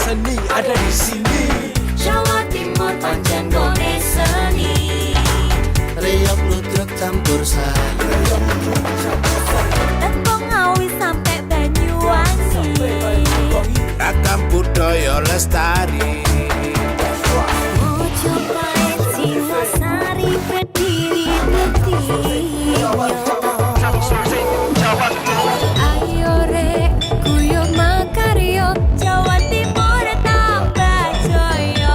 seni ada di sini. Jawa Timur pancen gone seni. Riok ludruk campur sari. Tembung Ngawi sampai Banyuwangi. Ragam budaya lestari. Mojopahit Singosari berdiri berdiri. Ayo rek guyub makaryo Jawa Timur tambah jaya.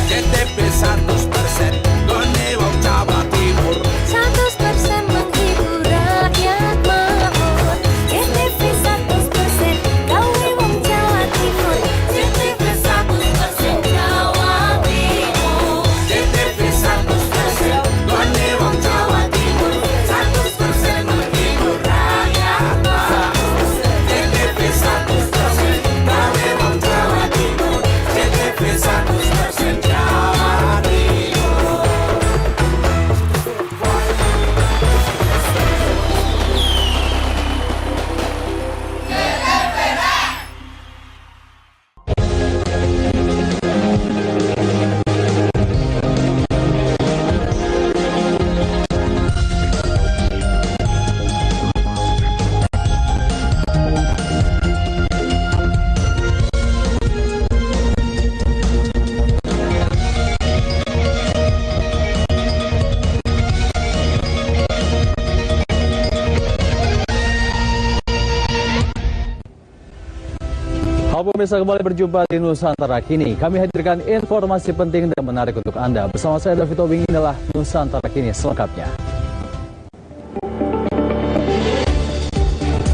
KTP 100% gone wong Jawa Timur. 100% menghibur rakyat makmur. KTP 100% gawe wong Jawa Timur. KTP 100% Jawa Timur. KTP 100% gone wong Jawa Timur. 100% menghibur rakyat makmur. KTP 100% gawe wong Jawa Timur. KTP 100% Jawa Timur. Halo pemirsa, kembali berjumpa di Nusantara Kini. Kami hadirkan informasi penting dan menarik untuk Anda. Bersama saya David Tobing, inilah Nusantara Kini selengkapnya.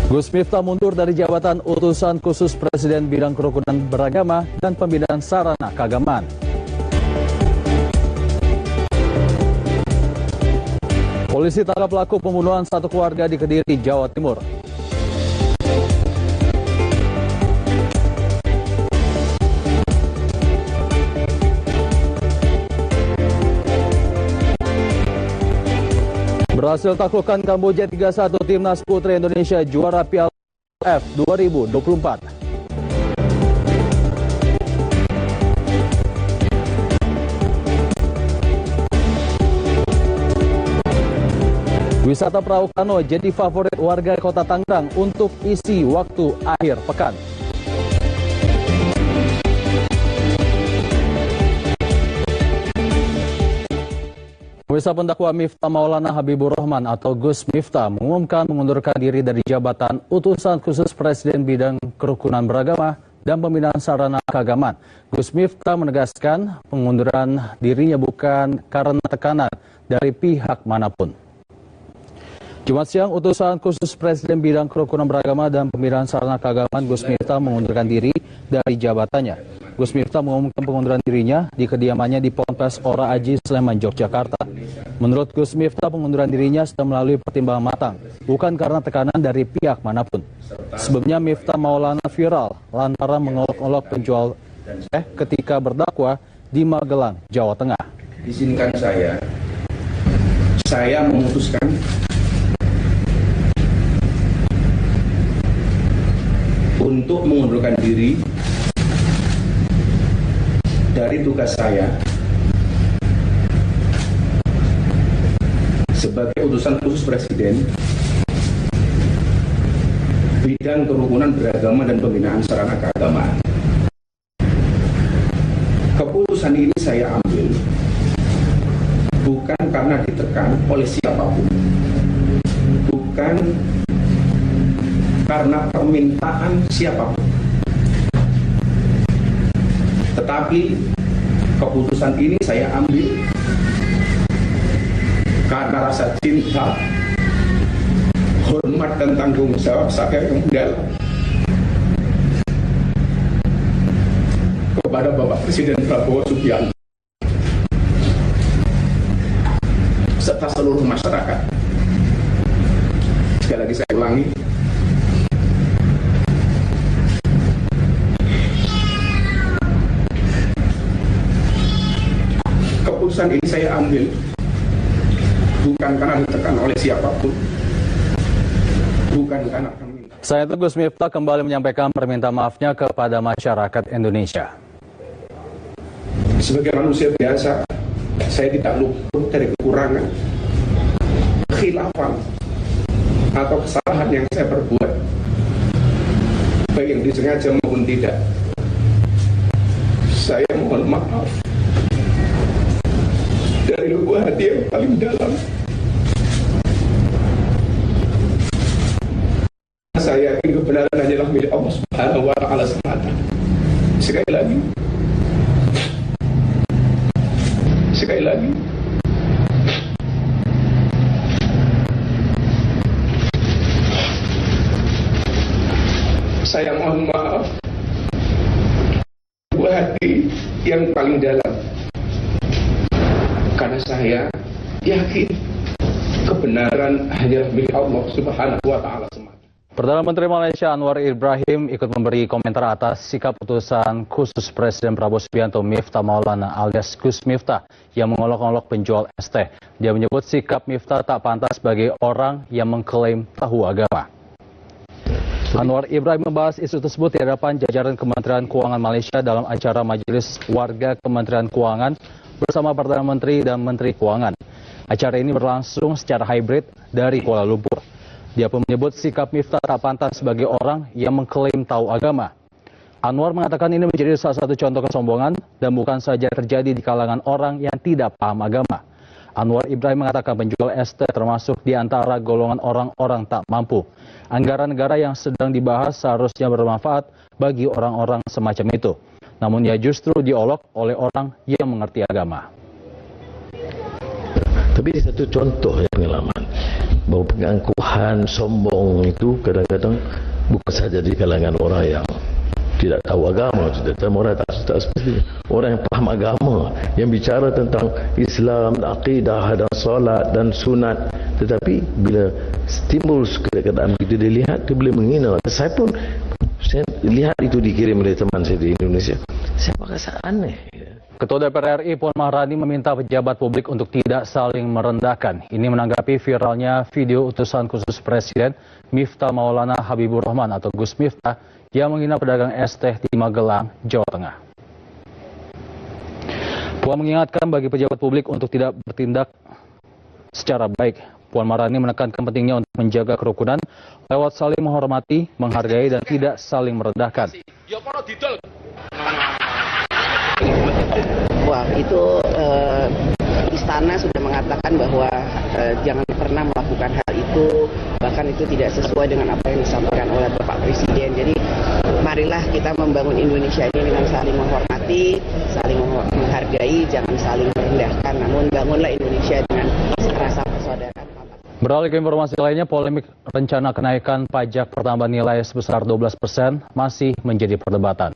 Gus Miftah mundur dari jabatan utusan khusus Presiden bidang kerukunan beragama dan pembinaan sarana keagamaan. Polisi tangkap pelaku pembunuhan satu keluarga di Kediri, Jawa Timur. Berhasil taklukkan Kamboja 3-1, Timnas Putri Indonesia juara Piala AFF 2024. Wisata perahu kano jadi favorit warga kota Tangerang untuk isi waktu akhir pekan. Pemirsa, pendakwa Miftah Maulana Habibur Rahman atau Gus Miftah mengumumkan mengundurkan diri dari jabatan utusan khusus Presiden bidang kerukunan beragama dan pembinaan sarana keagamaan. Gus Miftah menegaskan pengunduran dirinya bukan karena tekanan dari pihak manapun. Jumat siang, utusan khusus Presiden bidang kerukunan beragama dan pembinaan sarana keagamaan Gus Miftah mengundurkan diri dari jabatannya. Gus Miftah mengumumkan pengunduran dirinya di kediamannya di Ponpes Ora Aji, Sleman, Yogyakarta. Menurut Gus Miftah, pengunduran dirinya sudah melalui pertimbangan matang, bukan karena tekanan dari pihak manapun. Sebelumnya Miftah Maulana viral lantaran mengolok-olok penjual ketika berdakwah di Magelang, Jawa Tengah. Izinkan saya memutuskan untuk mengundurkan diri dari tugas saya sebagai utusan khusus Presiden bidang kerukunan beragama dan pembinaan sarana keagamaan. Keputusan ini saya ambil bukan karena ditekan oleh siapapun, bukan karena permintaan siapapun, tetapi keputusan ini saya ambil karena rasa cinta, hormat dan tanggung jawab saya yang mendalam kepada Bapak Presiden Prabowo Subianto serta seluruh masyarakat. Sekali lagi saya ulangi, keputusan ini saya ambil bukan karena ditekan oleh siapapun, bukan karena kami. Selain itu, Gus Miftah kembali menyampaikan permintaan maafnya kepada masyarakat Indonesia. Sebagai manusia biasa, saya tidak luput dari kekurangan, khilafan, atau kesalahan yang saya perbuat, baik yang disengaja maupun tidak. Saya mohon maaf dari lubuk hati yang paling dalam. Saya yakin kebenaran hanyalah milik Allah Subhanahu wa Ta'ala semata. Sekali lagi, saya mohon maaf lubuk hati yang paling dalam, karena saya yakin kebenaran hanyalah milik Allah Subhanahu wa Ta'ala semata. Perdana Menteri Malaysia Anwar Ibrahim ikut memberi komentar atas sikap utusan khusus Presiden Prabowo Subianto Miftah Maulana alias Gus Miftah yang mengolok-olok penjual es teh. Dia menyebut sikap Miftah tak pantas bagi orang yang mengklaim tahu agama. Anwar Ibrahim membahas isu tersebut di hadapan jajaran Kementerian Keuangan Malaysia dalam acara Majelis Warga Kementerian Keuangan bersama Perdana Menteri dan Menteri Keuangan. Acara ini berlangsung secara hybrid dari Kuala Lumpur. Dia pun menyebut sikap Miftah tak pantas sebagai orang yang mengklaim tahu agama. Anwar mengatakan ini menjadi salah satu contoh kesombongan dan bukan saja terjadi di kalangan orang yang tidak paham agama. Anwar Ibrahim mengatakan penjual es teh termasuk di antara golongan orang-orang tak mampu. Anggaran negara yang sedang dibahas seharusnya bermanfaat bagi orang-orang semacam itu. Namun ia justru diolok oleh orang yang mengerti agama. Tapi satu contoh ya pengalaman bahwa pengakuan sombong itu kadang-kadang bukan saja di kalangan orang yang tidak tahu agama, orang tak seperti orang yang paham agama, yang bicara tentang Islam, akidah dan solat dan sunat. Tetapi bila timbul keadaan itu dilihat, dia boleh menghina. Saya pun saya lihat itu dikirim oleh teman saya di Indonesia. Saya merasa aneh. Ketua DPR RI Puan Maharani meminta pejabat publik untuk tidak saling merendahkan. Ini menanggapi viralnya video utusan khusus Presiden Miftah Maulana Habibur Rahman atau Gus Miftah yang menghina pedagang es teh di Magelang, Jawa Tengah. Puan mengingatkan bagi pejabat publik untuk tidak bertindak secara baik. Puan Maharani menekankan pentingnya untuk menjaga kerukunan lewat saling menghormati, menghargai, dan tidak saling merendahkan. Wah, itu istana sudah mengatakan bahwa jangan pernah melakukan hal itu, bahkan itu tidak sesuai dengan apa yang disampaikan oleh Bapak Presiden. Jadi marilah kita membangun Indonesia ini dengan saling menghormati, saling menghargai, jangan saling merendahkan, namun bangunlah Indonesia dengan rasa persaudaraan. Beralih ke informasi lainnya, polemik rencana kenaikan pajak pertambahan nilai sebesar 12% masih menjadi perdebatan.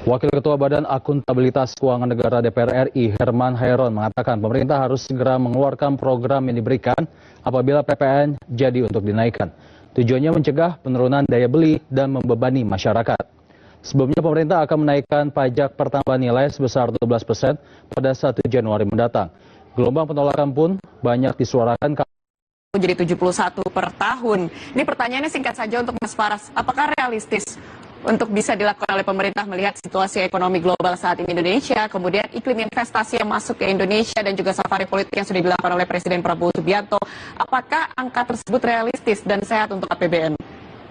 Wakil Ketua Badan Akuntabilitas Keuangan Negara DPR RI, Herman Hairon, mengatakan pemerintah harus segera mengeluarkan program yang diberikan apabila PPN jadi untuk dinaikkan. Tujuannya mencegah penurunan daya beli dan membebani masyarakat. Sebelumnya pemerintah akan menaikkan pajak pertambahan nilai sebesar 12% pada 1 Januari mendatang. Gelombang penolakan pun banyak disuarakan. Jadi 71 per tahun. Ini pertanyaannya singkat saja untuk Mas Faras. Apakah realistis untuk bisa dilakukan oleh pemerintah melihat situasi ekonomi global saat ini Indonesia, kemudian iklim investasi yang masuk ke Indonesia dan juga safari politik yang sudah dilakukan oleh Presiden Prabowo Subianto? Apakah angka tersebut realistis dan sehat untuk APBN?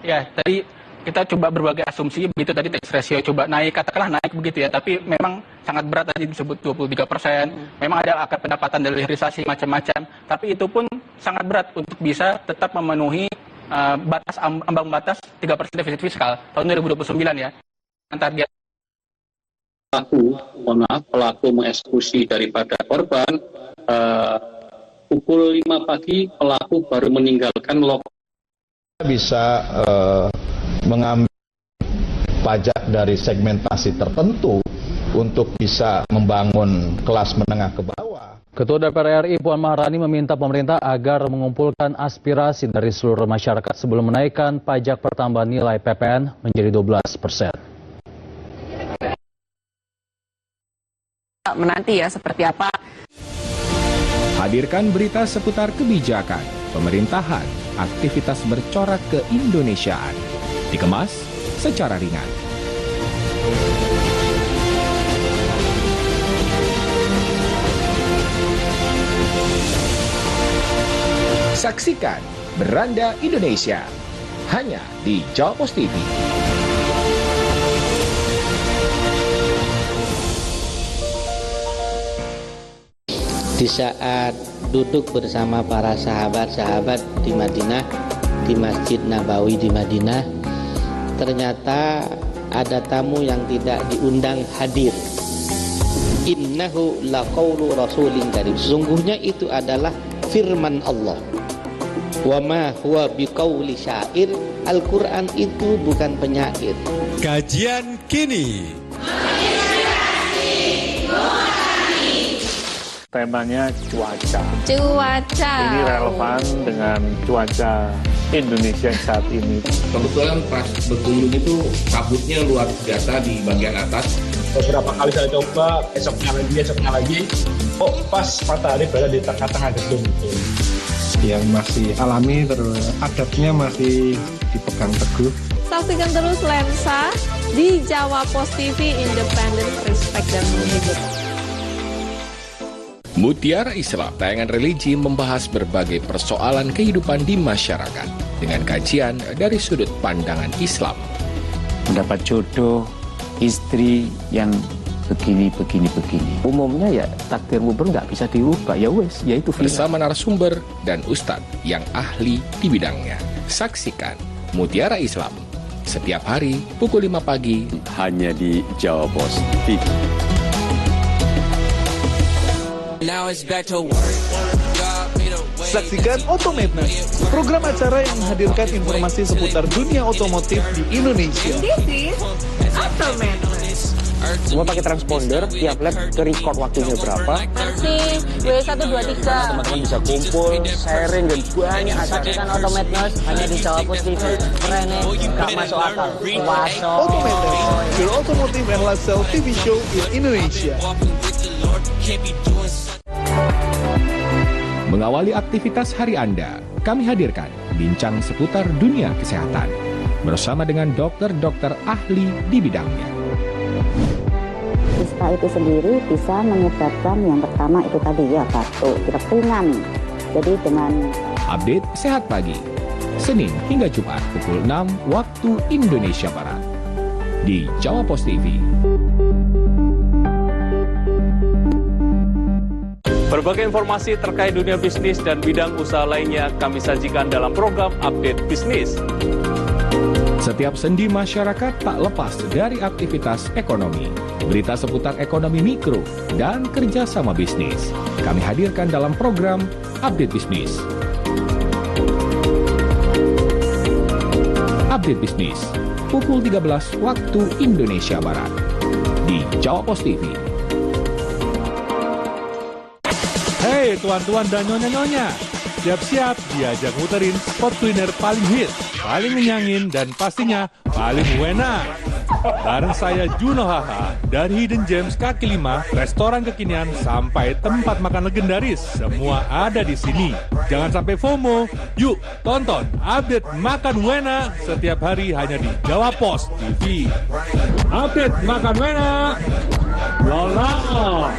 Ya, tadi kita coba berbagai asumsi, begitu tadi tax ratio coba naik, katakanlah naik begitu ya, tapi memang sangat berat tadi disebut 23%, memang ada akar pendapatan dari hilirisasi macam-macam, tapi itu pun sangat berat untuk bisa tetap memenuhi ambang batas 3% defisit fiskal tahun 2029 ya. Target pelaku mengeksekusi daripada korban pukul 5 pagi pelaku baru meninggalkan lokasi. Bisa mengambil pajak dari segmentasi tertentu untuk bisa membangun kelas menengah ke bawah. Ketua DPR RI Puan Maharani meminta pemerintah agar mengumpulkan aspirasi dari seluruh masyarakat sebelum menaikkan pajak pertambahan nilai PPN menjadi 12%. Menanti ya seperti apa. Hadirkan berita seputar kebijakan, pemerintahan, aktivitas bercorak keindonesiaan. Dikemas secara ringan. Saksikan Beranda Indonesia hanya di Jawa Pos TV. Di saat duduk bersama para sahabat-sahabat di Madinah, di Masjid Nabawi di Madinah, ternyata ada tamu yang tidak diundang hadir. Innahu laqaulu rasulin karim. Sesungguhnya itu adalah firman Allah. Wa ma huwa biqauli syair. Al-Quran itu bukan penyair. Kajian kini. Temanya cuaca. Cuaca. Ini relevan dengan cuaca Indonesia saat ini. Kebetulan pas Bengkulu itu kabutnya luar biasa di bagian atas. Beberapa kali saya coba, esoknya lagi. Oh, pas matahari berada di tengah-tengah gedung itu. Yang masih alami, terus adatnya masih dipegang teguh. Saksikan terus Lensa di Jawa Pos TV, independen, respect, dan menghibur. Mutiara Islam, tayangan religi membahas berbagai persoalan kehidupan di masyarakat dengan kajian dari sudut pandangan Islam. Mendapat jodoh, istri yang begini. Umumnya ya takdirmu nggak bisa dirubah, ya wes, ya itu bersama narasumber dan ustadz yang ahli di bidangnya. Saksikan Mutiara Islam setiap hari pukul 5 pagi hanya di Jawa Pos TV. Saksikan Otomadness, program acara yang menghadirkan informasi seputar dunia otomotif di Indonesia. This is Otomadness. Semua pakai transponder, tiap lap ke record waktunya berapa. Versi W123. Teman-teman bisa kumpul, sharing, dan banyak. Saksikan Otomadness hanya di Jawa Pos TV. Keren nih, gak masuk akal. Otomadness, your automotive and lifestyle TV show in Indonesia. Mengawali aktivitas hari Anda, kami hadirkan bincang seputar dunia kesehatan bersama dengan dokter-dokter ahli di bidangnya. Ispa itu sendiri bisa menyebabkan yang pertama itu tadi ya batuk, tidak ringan. Jadi dengan update sehat pagi, Senin hingga Jumat pukul 6 waktu Indonesia Barat di Jawa Pos TV. Berbagai informasi terkait dunia bisnis dan bidang usaha lainnya kami sajikan dalam program Update Bisnis. Setiap sendi masyarakat tak lepas dari aktivitas ekonomi. Berita seputar ekonomi mikro dan kerjasama bisnis kami hadirkan dalam program Update Bisnis. Update Bisnis pukul 13 waktu Indonesia Barat di Jawa Pos TV. Hei tuan-tuan dan nyonya-nyonya, siap-siap diajak muterin spot kuliner paling hit, paling ngenyangin, dan pastinya paling wena. Bareng saya Juno Haha dari Hidden Gems kaki 5, restoran kekinian sampai tempat makan legendaris, semua ada di sini. Jangan sampai FOMO, yuk tonton update Makan Wena setiap hari hanya di Jawa Pos TV. Update Makan Wena, lola.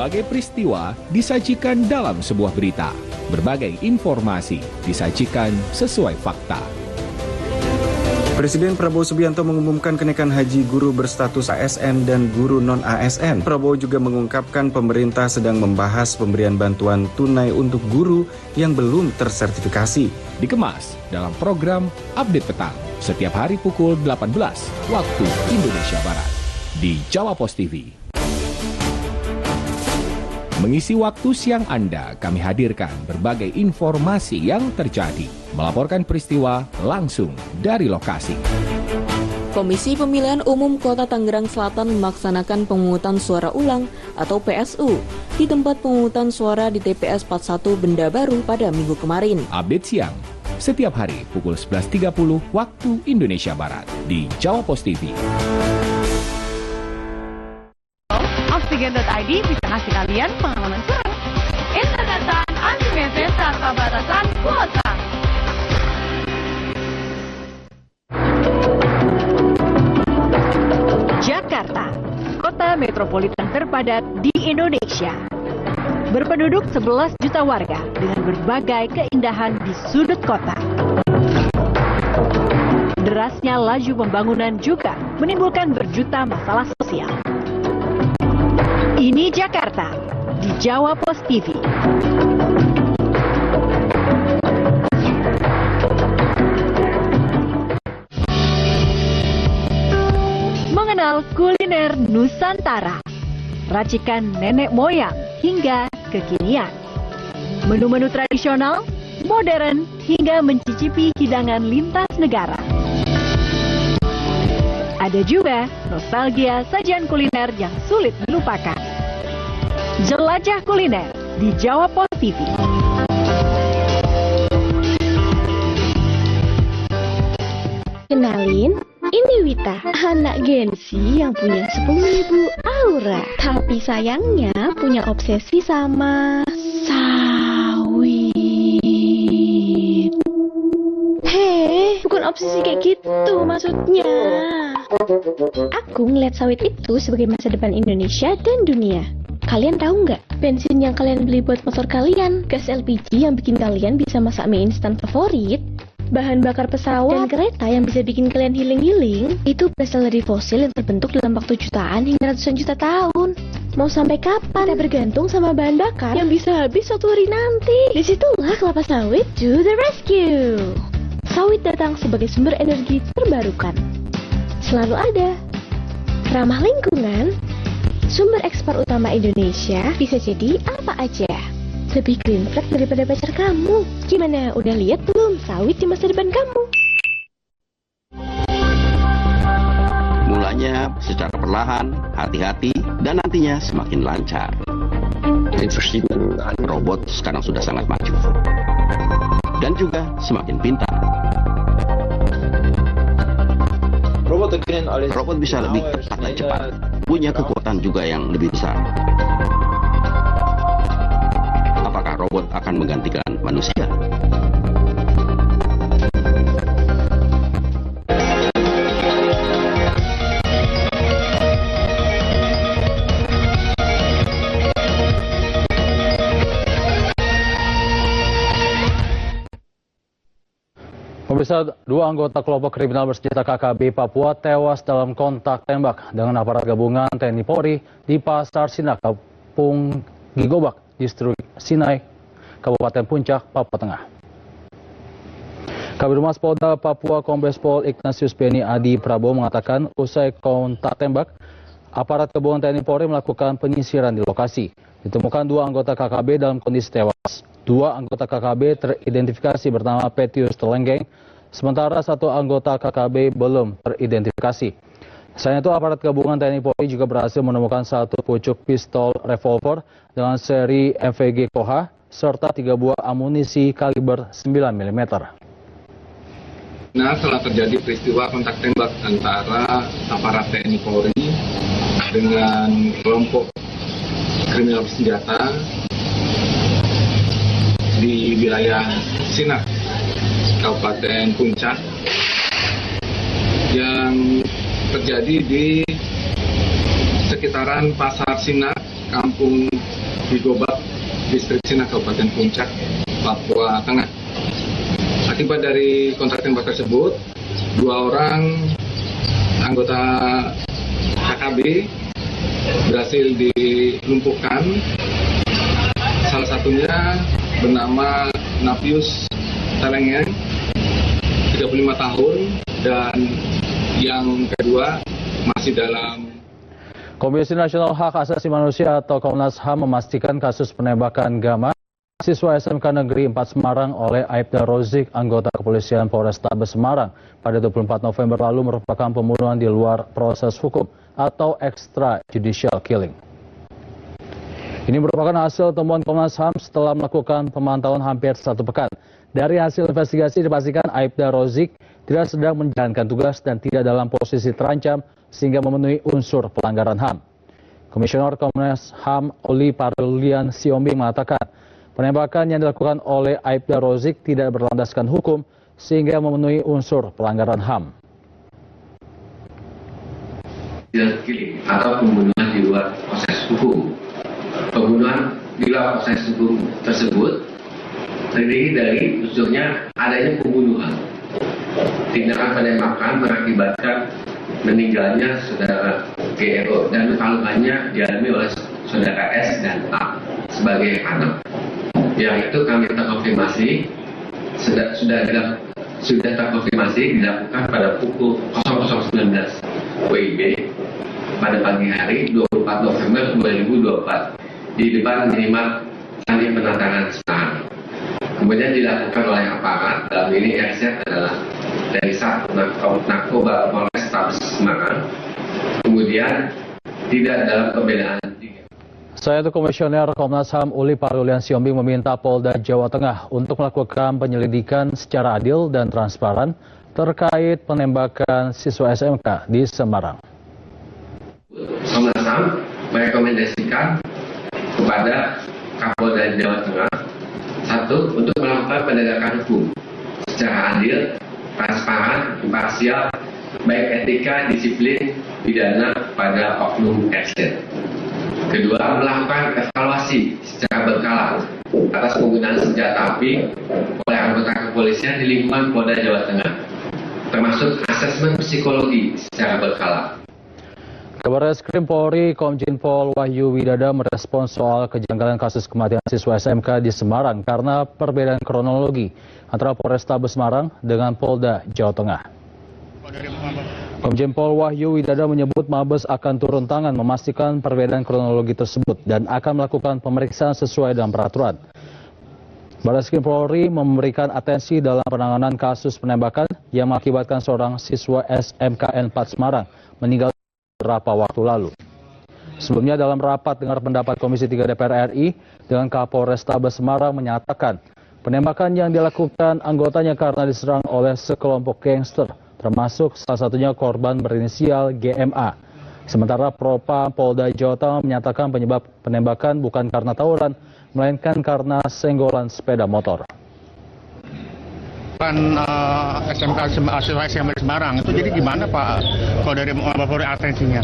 Berbagai peristiwa disajikan dalam sebuah berita. Berbagai informasi disajikan sesuai fakta. Presiden Prabowo Subianto mengumumkan kenaikan haji guru berstatus ASN dan guru non-ASN. Prabowo juga mengungkapkan pemerintah sedang membahas pemberian bantuan tunai untuk guru yang belum tersertifikasi. Dikemas dalam program Update Petang setiap hari pukul 18 waktu Indonesia Barat di Jawa Pos TV. Mengisi waktu siang Anda, kami hadirkan berbagai informasi yang terjadi, melaporkan peristiwa langsung dari lokasi. Komisi Pemilihan Umum Kota Tangerang Selatan melaksanakan pemungutan suara ulang atau PSU di tempat pemungutan suara di TPS 41 Benda Baru pada Minggu kemarin. Update siang, setiap hari pukul 11.30 waktu Indonesia Barat di Jawa Pos TV. Oksigen.id bisa ngasih kalian pengalaman seru. Internetan PPP tanpa batasan kuota. Jakarta, kota metropolitan terpadat di Indonesia. Berpenduduk 11 juta warga dengan berbagai keindahan di sudut kota. Derasnya laju pembangunan juga menimbulkan berjuta masalah sosial. Ini Jakarta di Jawa Pos TV. Mengenal kuliner Nusantara, racikan nenek moyang hingga kekinian. Menu-menu tradisional, modern, hingga mencicipi hidangan lintas negara. Ada juga nostalgia sajian kuliner yang sulit dilupakan. Jelajah kuliner di Jawa Pos TV. Kenalin, ini Wita, anak Gensi yang punya 10.000 aura. Tapi sayangnya punya obsesi sama sawit. Hei, bukan obsesi kayak gitu maksudnya. Aku ngeliat sawit itu sebagai masa depan Indonesia dan dunia. Kalian tahu nggak, bensin yang kalian beli buat motor kalian, gas LPG yang bikin kalian bisa masak mie instan favorit, bahan bakar pesawat, dan kereta yang bisa bikin kalian healing-healing, itu berasal dari fosil yang terbentuk dalam waktu jutaan hingga ratusan juta tahun. Mau sampai kapan kita bergantung sama bahan bakar yang bisa habis suatu hari nanti? Disitulah kelapa sawit to the rescue. Sawit datang sebagai sumber energi terbarukan. Selalu ada. Ramah lingkungan. Sumber ekspor utama Indonesia bisa jadi apa aja. Lebih green flag daripada pacar kamu. Gimana, udah lihat belum sawit di masa depan kamu? Mulanya secara perlahan, hati-hati, dan nantinya semakin lancar. Industri robot sekarang sudah sangat maju. Dan juga semakin pintar. Robot bisa lebih cepat dan cepat. Punya kekuatan juga yang lebih besar. Apakah robot akan menggantikan manusia? Pemirsa, 2 anggota kelompok kriminal bersenjata KKB Papua tewas dalam kontak tembak dengan aparat gabungan TNI Polri di Pasar Sinak, Kampung Gigobak, Distrik Sinai, Kabupaten Puncak, Papua Tengah. Kabid Humas Polda Papua Kombes Pol Ignatius Beni Adi Prabowo mengatakan usai kontak tembak, aparat gabungan TNI Polri melakukan penyisiran di lokasi. Ditemukan 2 anggota KKB dalam kondisi tewas. 2 anggota KKB teridentifikasi bernama Petius Telenggeng, sementara 1 anggota KKB belum teridentifikasi. Selain itu, aparat gabungan TNI Polri juga berhasil menemukan 1 pucuk pistol revolver dengan seri MVG Koha, serta 3 buah amunisi kaliber 9 mm. Nah, telah terjadi peristiwa kontak tembak antara aparat TNI Polri dengan kelompok kriminal bersenjata di wilayah Sinak, Kabupaten Puncak, yang terjadi di sekitaran Pasar Sinak, Kampung Gigobak, Distrik Sinak, Kabupaten Puncak, Papua Tengah. Akibat dari kontak tembak tersebut, 2 orang anggota KKB berhasil dilumpuhkan. Salah satunya bernama Napius Telenggeng, 35 tahun, dan yang kedua masih dalam. Komisi Nasional Hak Asasi Manusia atau Komnas HAM memastikan kasus penembakan Gama, siswa SMK Negeri 4 Semarang oleh Aibda Rozik, anggota kepolisian Polrestabes Semarang pada 24 November lalu merupakan pembunuhan di luar proses hukum atau extrajudicial killing. Ini merupakan hasil temuan Komnas HAM setelah melakukan pemantauan hampir 1 pekan. Dari hasil investigasi dipastikan Aibda Rozik tidak sedang menjalankan tugas dan tidak dalam posisi terancam sehingga memenuhi unsur pelanggaran HAM. Komisioner Komnas HAM Oli Parlian Siombing mengatakan Penembakan yang dilakukan oleh Aibda Rozik tidak berlandaskan hukum sehingga memenuhi unsur pelanggaran HAM. Killing atau pembunuhan di luar proses hukum. Pembunuhan di luar proses hukum tersebut terdiri dari unsurnya adanya pembunuhan. Tindakan penembakan mengakibatkan meninggalnya saudara GRO dan luka-lukanya dialami oleh saudara S dan A sebagai anak. Yang itu kami terkonfirmasi sudah terkonfirmasi dilakukan pada pukul 00.19 WIB pada pagi hari 24 November 2024 di depan minimal Candi Penatangan Semarang. Kemudian dilakukan oleh aparat, dalam ini RZ adalah dari Sat Narkoba Polrestabes Semarang. Kemudian tidak dalam perbedaan. Saya itu Komisioner Komnas HAM Uli Parulian Siombing meminta Polda Jawa Tengah untuk melakukan penyelidikan secara adil dan transparan terkait penembakan siswa SMK di Semarang. Komnas HAM merekomendasikan kepada Kapolda Jawa Tengah, satu, untuk melakukan penegakan hukum secara adil, transparan, imparsial, baik etika, disiplin, pidana pada oknum RZ. Kedua, melakukan evaluasi secara berkala atas penggunaan senjata api oleh anggota kepolisian di lingkungan Polda Jawa Tengah, termasuk asesmen psikologi secara berkala. Kabar Reskrim Polri Komjen Pol Wahyu Widada merespons soal kejanggalan kasus kematian siswa SMK di Semarang karena perbedaan kronologi antara Polrestabes Semarang dengan Polda Jawa Tengah. Komjen Pol Wahyu Widada menyebut Mabes akan turun tangan memastikan perbedaan kronologi tersebut dan akan melakukan pemeriksaan sesuai dengan peraturan. Barreskrim Polri memberikan atensi dalam penanganan kasus penembakan yang mengakibatkan seorang siswa SMKN 4 Semarang meninggal beberapa waktu lalu. Sebelumnya dalam rapat dengar pendapat Komisi 3 DPR RI dengan Kapolrestabes Semarang menyatakan penembakan yang dilakukan anggotanya karena diserang oleh sekelompok gangster, termasuk salah satunya korban berinisial GMA. Sementara Propam Polda Jawa Tengah menyatakan penyebab penembakan bukan karena tawuran, melainkan karena senggolan sepeda motor. SMK Semarang itu jadi gimana Pak kalau dari Polri atensinya?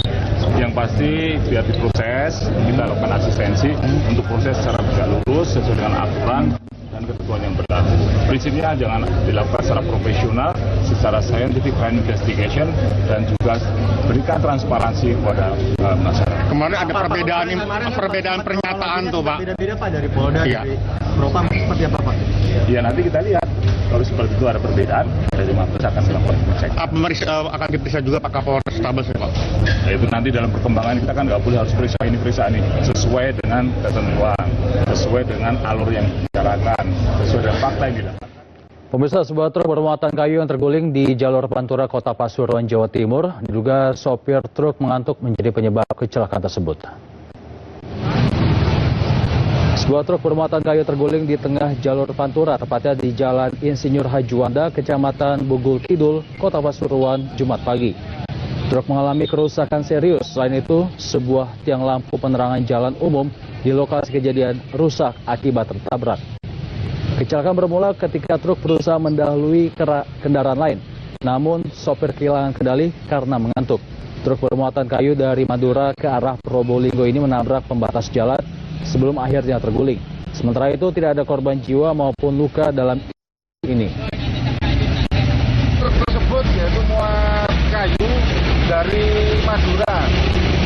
Yang pasti biar diproses, kita lakukan asistensi untuk proses secara tegak lurus sesuai dengan aturan dan ketentuan yang berlaku. Prinsipnya jangan dilakukan secara profesional, secara scientific crime investigation dan juga berikan transparansi kepada masyarakat. Kemarin ada perbedaan pernyataan tuh Pak. Beda-beda Pak dari Polda, dari Propam seperti apa Pak? Ya nanti kita lihat. Kalau seperti itu ada perbedaan, dari Mabes akan melakukan cek. Akan diperiksa juga Pak Kapolrestabes Pak? Nah, itu nanti dalam perkembangan kita kan nggak boleh harus periksa ini sesuai dengan ketentuan, sesuai dengan alur yang dibicarakan, sesuai dengan fakta yang dilakukan. Pemirsa, sebuah truk bermuatan kayu yang terguling di jalur Pantura Kota Pasuruan, Jawa Timur, diduga sopir truk mengantuk menjadi penyebab kecelakaan tersebut. Sebuah truk bermuatan kayu terguling di tengah jalur Pantura, tepatnya di Jalan Insinyur Hajuanda, Kecamatan Bugul Kidul, Kota Pasuruan, Jumat pagi. Truk mengalami kerusakan serius. Selain itu, sebuah tiang lampu penerangan jalan umum di lokasi kejadian rusak akibat tertabrak. Kecelakaan bermula ketika truk berusaha mendahului kendaraan lain, namun sopir kehilangan kendali karena mengantuk. Truk bermuatan kayu dari Madura ke arah Probolinggo ini menabrak pembatas jalan sebelum akhirnya terguling. Sementara itu tidak ada korban jiwa maupun luka dalam ini. Truk tersebut yaitu muat kayu dari Madura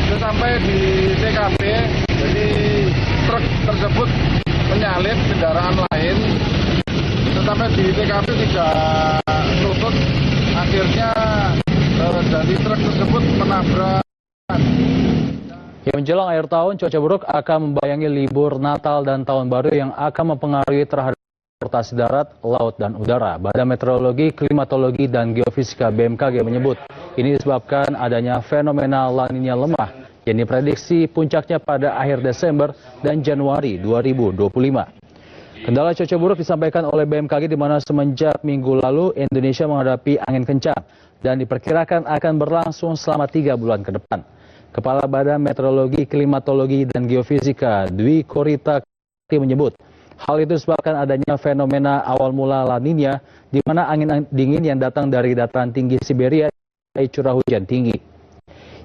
itu sampai di TKP, jadi truk tersebut menyalip kendaraan lain, sampai di TKP tidak tutut, akhirnya dari truk tersebut menabrak. Ya, menjelang akhir tahun, cuaca buruk akan membayangi libur Natal dan Tahun Baru yang akan mempengaruhi terhadap transportasi darat, laut, dan udara. Badan Meteorologi, Klimatologi, dan Geofisika BMKG menyebut ini disebabkan adanya fenomena La Nina lemah yang diprediksi puncaknya pada akhir Desember dan Januari 2025. Kendala cuaca buruk disampaikan oleh BMKG di mana semenjak minggu lalu Indonesia menghadapi angin kencang dan diperkirakan akan berlangsung selama 3 bulan ke depan. Kepala Badan Meteorologi, Klimatologi, dan Geofisika Dwi Korita menyebut Hal itu disebabkan adanya fenomena awal mula La Nina, di mana angin dingin yang datang dari dataran tinggi Siberia curah hujan tinggi.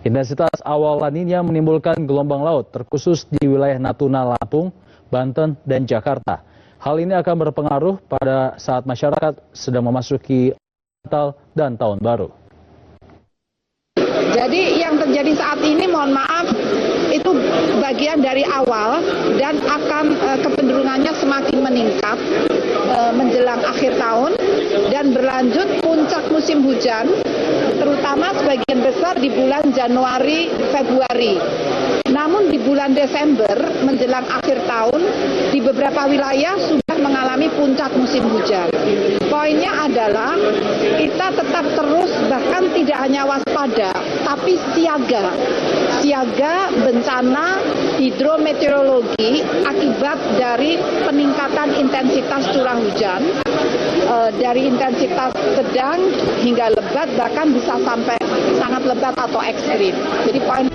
Intensitas awal La Nina menimbulkan gelombang laut, terkhusus di wilayah Natuna, Lampung, Banten, dan Jakarta. Hal ini akan berpengaruh pada saat masyarakat sedang memasuki Natal dan Tahun Baru. Jadi yang terjadi saat ini, mohon maaf, itu bagian dari awal dan akan kecenderungannya semakin meningkat menjelang akhir tahun dan berlanjut puncak musim hujan, terutama sebagian besar di bulan Januari, Februari. Namun di bulan Desember menjelang akhir tahun di beberapa wilayah sudah mengalami puncak musim hujan. Poinnya adalah kita tetap terus, bahkan tidak hanya waspada, tapi siaga bencana hidrometeorologi akibat dari peningkatan intensitas curah hujan, dari intensitas sedang hingga lebat, bahkan bisa sampai sangat lebat atau ekstrim. Jadi poin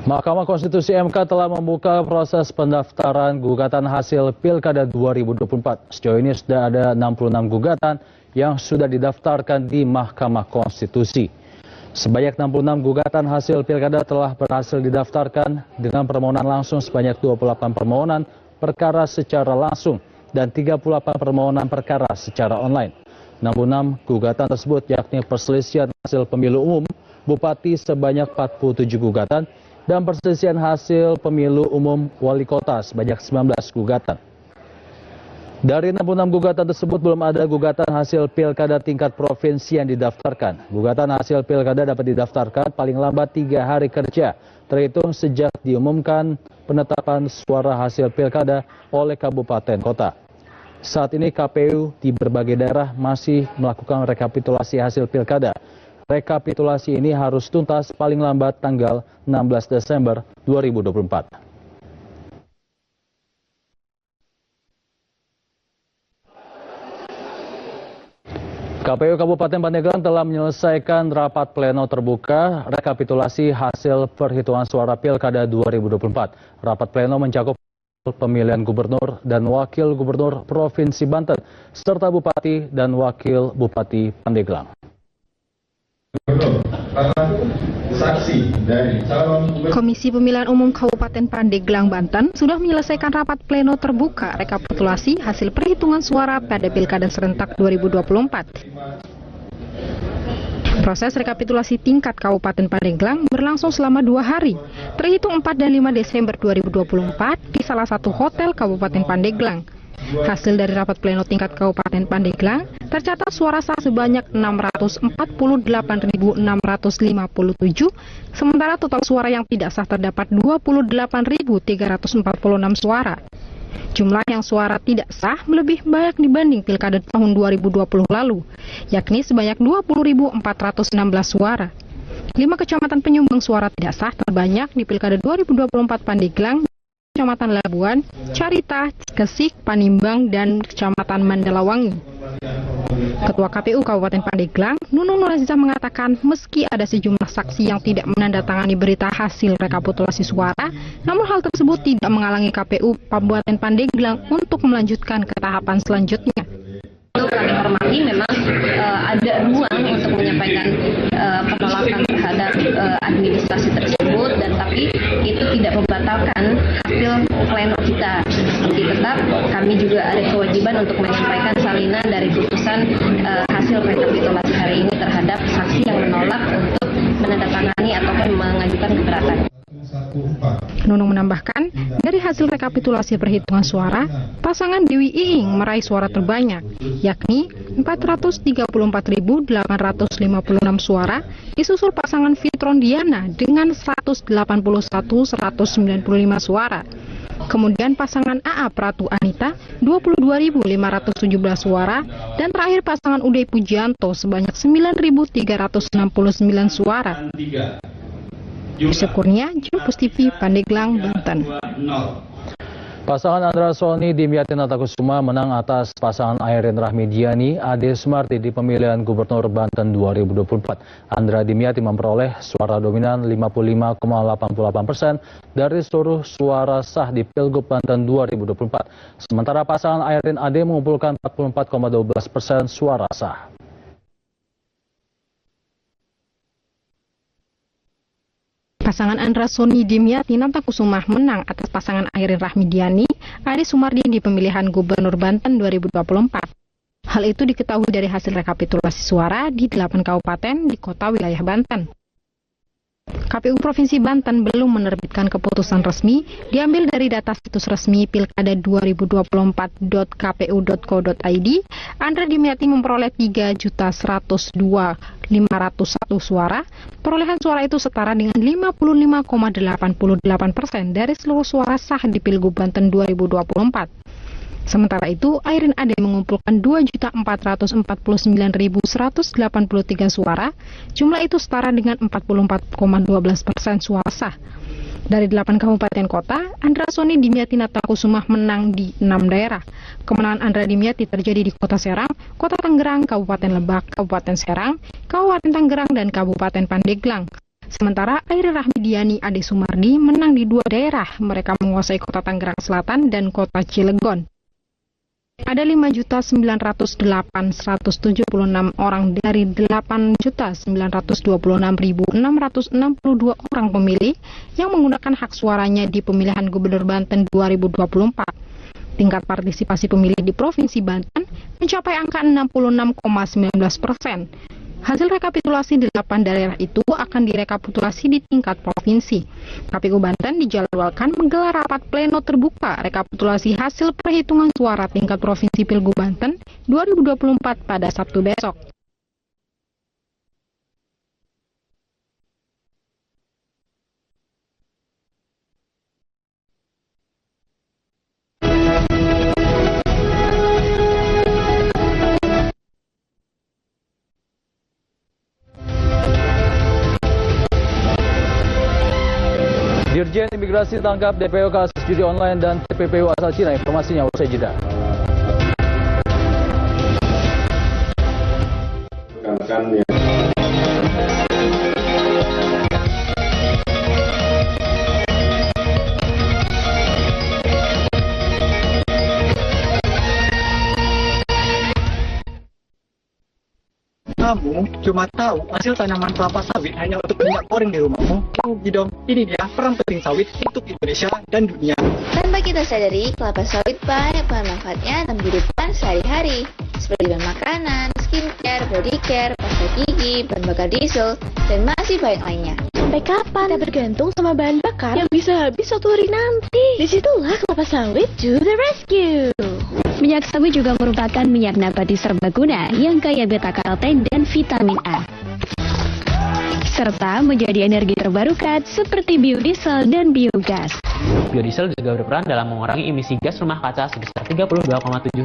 Mahkamah Konstitusi MK telah membuka proses pendaftaran gugatan hasil Pilkada 2024. Sejauh ini sudah ada 66 gugatan yang sudah didaftarkan di Mahkamah Konstitusi. Sebanyak 66 gugatan hasil Pilkada telah berhasil didaftarkan dengan permohonan langsung sebanyak 28 permohonan perkara secara langsung dan 38 permohonan perkara secara online. 66 gugatan tersebut yakni perselisihan hasil pemilu umum Bupati sebanyak 47 gugatan, dan perselisihan hasil pemilu umum wali kota sebanyak 19 gugatan. Dari 66 gugatan tersebut belum ada gugatan hasil pilkada tingkat provinsi yang didaftarkan. Gugatan hasil pilkada dapat didaftarkan paling lambat 3 hari kerja, terhitung sejak diumumkan penetapan suara hasil pilkada oleh kabupaten kota. Saat ini KPU di berbagai daerah masih melakukan rekapitulasi hasil pilkada. Rekapitulasi ini harus tuntas paling lambat tanggal 16 Desember 2024. KPU Kabupaten Pandeglang telah menyelesaikan rapat pleno terbuka rekapitulasi hasil perhitungan suara Pilkada 2024. Rapat pleno mencakup pemilihan gubernur dan wakil gubernur Provinsi Banten, serta bupati dan wakil bupati Pandeglang. Komisi Pemilihan Umum Kabupaten Pandeglang, Banten sudah menyelesaikan rapat pleno terbuka rekapitulasi hasil perhitungan suara pada Pilkada serentak 2024. Proses rekapitulasi tingkat Kabupaten Pandeglang berlangsung selama 2 hari, terhitung 4 dan 5 Desember 2024 di salah satu hotel Kabupaten Pandeglang. Hasil dari rapat pleno tingkat Kabupaten Pandeglang tercatat suara sah sebanyak 648.657, sementara total suara yang tidak sah terdapat 28.346 suara. Jumlah yang suara tidak sah lebih banyak dibanding Pilkada tahun 2020 lalu, yakni sebanyak 20.416 suara. 5 kecamatan penyumbang suara tidak sah terbanyak di Pilkada 2024 Pandeglang, Kecamatan Labuan, Carita, Cikesik, Panimbang, dan Kecamatan Mandalawangi. Ketua KPU Kabupaten Pandeglang, Nunung Nuraziza mengatakan meski ada sejumlah saksi yang tidak menandatangani berita hasil rekapitulasi suara, namun hal tersebut tidak menghalangi KPU Kabupaten Pandeglang untuk melanjutkan ke tahapan selanjutnya. Kami hormati memang ada ruang untuk menyampaikan penolakan terhadap administrasi tersebut, dan tapi itu tidak membatalkan hasil pleno kita. Jadi tetap kami juga ada kewajiban untuk menyampaikan salinan dari putusan hasil rekapitulasi hari ini terhadap saksi yang menolak untuk menandatangani ataupun mengajukan keberatan. Nunung menambahkan, dari hasil rekapitulasi perhitungan suara, pasangan Dewi Iing meraih suara terbanyak, yakni 434.856 suara, disusul pasangan Fitron Diana dengan 181.195 suara. Kemudian pasangan AA Pratu Anita 22.517 suara, dan terakhir pasangan Uday Pujianto sebanyak 9.369 suara. Yusuf Kurnia, Jempus TV, Pandeglang, Banten. Pasangan Andra Sony Dimyati Natakusuma menang atas pasangan Airin Rahmidiani Ade Sumarti di pemilihan Gubernur Banten 2024. Andra Dimyati memperoleh suara dominan 55,88% dari seluruh suara sah di Pilgub Banten 2024. Sementara pasangan Airin Ade mengumpulkan 44,12% suara sah. Pasangan Andra Sony Dimyati Natakusuma menang atas pasangan Airin Rahmidiani Ade Sumardi di pemilihan Gubernur Banten 2024. Hal itu diketahui dari hasil rekapitulasi suara di 8 kabupaten di kota wilayah Banten. KPU Provinsi Banten belum menerbitkan keputusan resmi diambil dari data situs resmi Pilkada 2024.kpu.co.id. Andra Dimyati memperoleh 3.102.501 suara. Perolehan suara itu setara dengan 55,88% dari seluruh suara sah di Pilgub Banten 2024. Sementara itu, Airin Ade mengumpulkan 2.449.183 suara. Jumlah itu setara dengan 44,12% suara sah. Dari 8 kabupaten kota, Andra Sony Dimyati Natakusuma menang di 6 daerah. Kemenangan Andra Dimyati terjadi di Kota Serang, Kota Tangerang, Kabupaten Lebak, Kabupaten Serang, Kabupaten Tangerang, dan Kabupaten Pandeglang. Sementara Airin Rahmidiani Ade Sumardi menang di 2 daerah. Mereka menguasai Kota Tangerang Selatan dan Kota Cilegon. Ada 5.908.176 orang dari 8.926.662 orang pemilih yang menggunakan hak suaranya di pemilihan Gubernur Banten 2024. Tingkat partisipasi pemilih di Provinsi Banten mencapai angka 66,19%. Hasil rekapitulasi di 8 daerah itu akan direkapitulasi di tingkat provinsi. KPU Banten dijadwalkan menggelar rapat pleno terbuka rekapitulasi hasil perhitungan suara tingkat provinsi Pilgub Banten 2024 pada Sabtu besok. Dirjen Imigrasi tangkap DPO kasus judi online dan TPPU asal Cina. Informasinya usai jeda. Kamu cuma tahu hasil tanaman kelapa sawit hanya untuk minyak goreng di rumahmu. Rugi dong. Ini dia peran penting sawit untuk Indonesia dan dunia. Tanpa kita sadari, kelapa sawit banyak manfaatnya dalam kehidupan sehari-hari, seperti bahan makanan, skincare, body care, pasta gigi, bahan bakar diesel, dan masih banyak lainnya. Sampai kapan kita bergantung sama bahan bakar yang bisa habis suatu hari nanti? Disitulah kelapa sawit to the rescue. Minyak sawit juga merupakan minyak nabati serbaguna yang kaya beta-karoten dan vitamin A. Serta menjadi energi terbarukan seperti biodiesel dan biogas. Biodiesel juga berperan dalam mengurangi emisi gas rumah kaca sebesar 32,7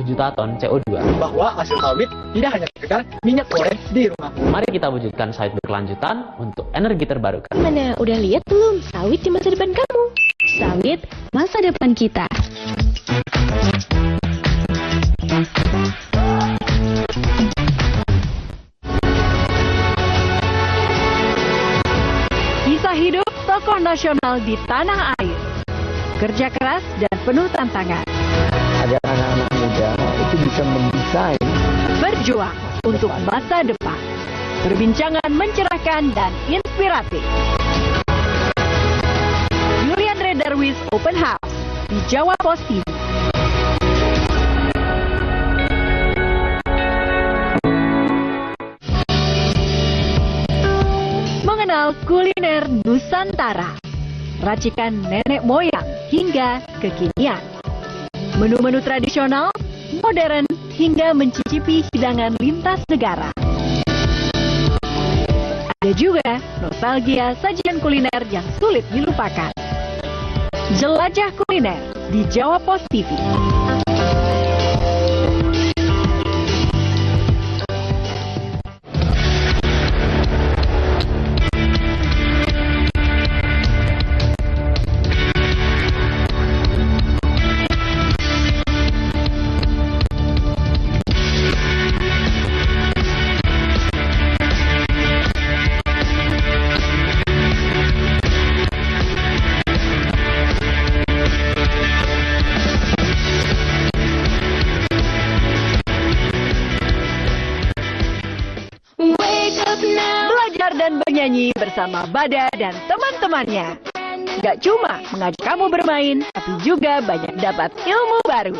juta ton CO2. Bahwa hasil sawit tidak hanya sekedar minyak goreng di rumah. Mari kita wujudkan sawit berkelanjutan untuk energi terbarukan. Mana, udah lihat belum sawit di masa depan kamu? Sawit masa depan kita. Kisah hidup tokoh nasional di tanah air. Kerja keras dan penuh tantangan. Agar anak-anak muda itu bisa mendesain. Berjuang untuk masa depan. Perbincangan mencerahkan dan inspiratif. Julian Darwis Open House di Jawa Pos TV. Mengenal kuliner Nusantara, racikan nenek moyang hingga kekinian. Menu-menu tradisional, modern, hingga mencicipi hidangan lintas negara. Ada juga nostalgia sajian kuliner yang sulit dilupakan. Jelajah kuliner di Jawa Pos TV. Belajar dan bernyanyi bersama Bada dan teman-temannya. Gak cuma mengajak kamu bermain, tapi juga banyak dapat ilmu baru.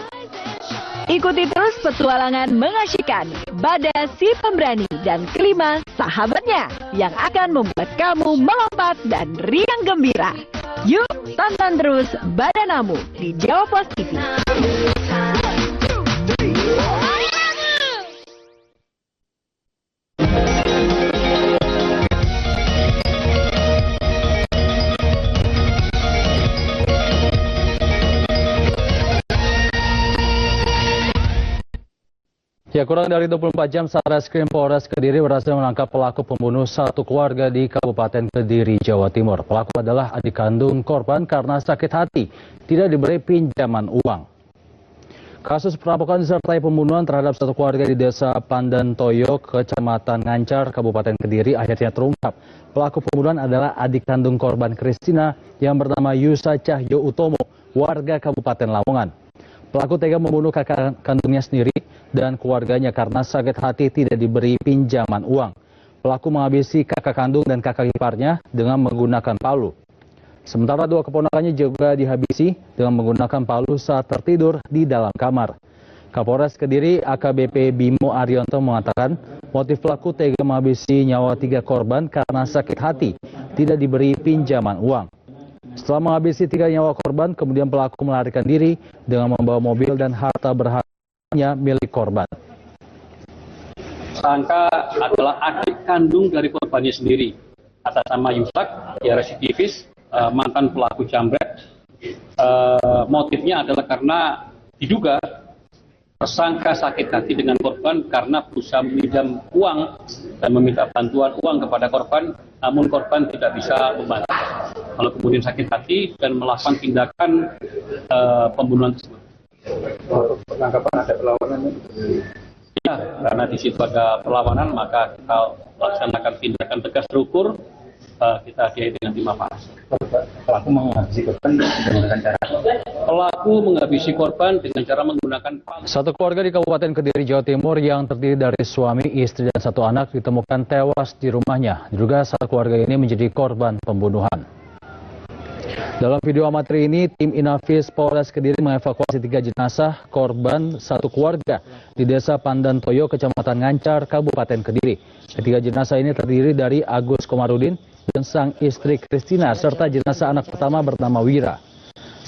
Ikuti terus petualangan mengasyikkan Bada si pemberani dan kelima sahabatnya yang akan membuat kamu melompat dan riang gembira. Yuk, tonton terus Badanamu di Jawa Pos TV. Ya, kurang dari 24 jam Satreskrim Polres Kediri berhasil menangkap pelaku pembunuh satu keluarga di Kabupaten Kediri, Jawa Timur. Pelaku adalah adik kandung korban karena sakit hati, tidak diberi pinjaman uang. Kasus perampokan disertai pembunuhan terhadap satu keluarga di Desa Pandantoyo, Kecamatan Ngancar, Kabupaten Kediri akhirnya terungkap. Pelaku pembunuhan adalah adik kandung korban Kristina yang bernama Yusa Cahyo Utomo, warga Kabupaten Lamongan. Pelaku tega membunuh kakak kandungnya sendiri dan keluarganya karena sakit hati tidak diberi pinjaman uang. Pelaku menghabisi kakak kandung dan kakak iparnya dengan menggunakan palu. Sementara dua keponakannya juga dihabisi dengan menggunakan palu saat tertidur di dalam kamar. Kapolres Kediri AKBP Bimo Arianto mengatakan motif pelaku tega menghabisi nyawa 3 korban karena sakit hati tidak diberi pinjaman uang. Setelah menghabisi 3 nyawa korban, kemudian pelaku melarikan diri dengan membawa mobil dan harta berharganya milik korban. Tersangka adalah adik kandung dari korbannya sendiri, atas nama Yusak, dia residivis, mantan pelaku jambret. Motifnya adalah karena diduga tersangka sakit hati dengan korban karena berusaha meminjam uang dan meminta bantuan uang kepada korban, namun korban tidak bisa membantu. Kalau kemudian sakit hati dan melakukan tindakan pembunuhan tersebut. Penangkapan ada perlawanan? Ya, karena di situ ada perlawanan, maka kita laksanakan tindakan tegas terukur. Kita hadiahi dengan 5 paras. Pelaku menghabisi korban menggunakan cara? Pelaku menghabisi korban dengan cara menggunakan palu. Satu keluarga di Kabupaten Kediri, Jawa Timur yang terdiri dari suami, istri, dan 1 anak ditemukan tewas di rumahnya. Diduga satu keluarga ini menjadi korban pembunuhan. Dalam video amatir ini, tim Inafis Polres Kediri mengevakuasi 3 jenazah korban satu keluarga di Desa Pandantoyo, Kecamatan Ngancar, Kabupaten Kediri. Ketiga jenazah ini terdiri dari Agus Komarudin dan sang istri Kristina, serta jenazah anak pertama bernama Wira.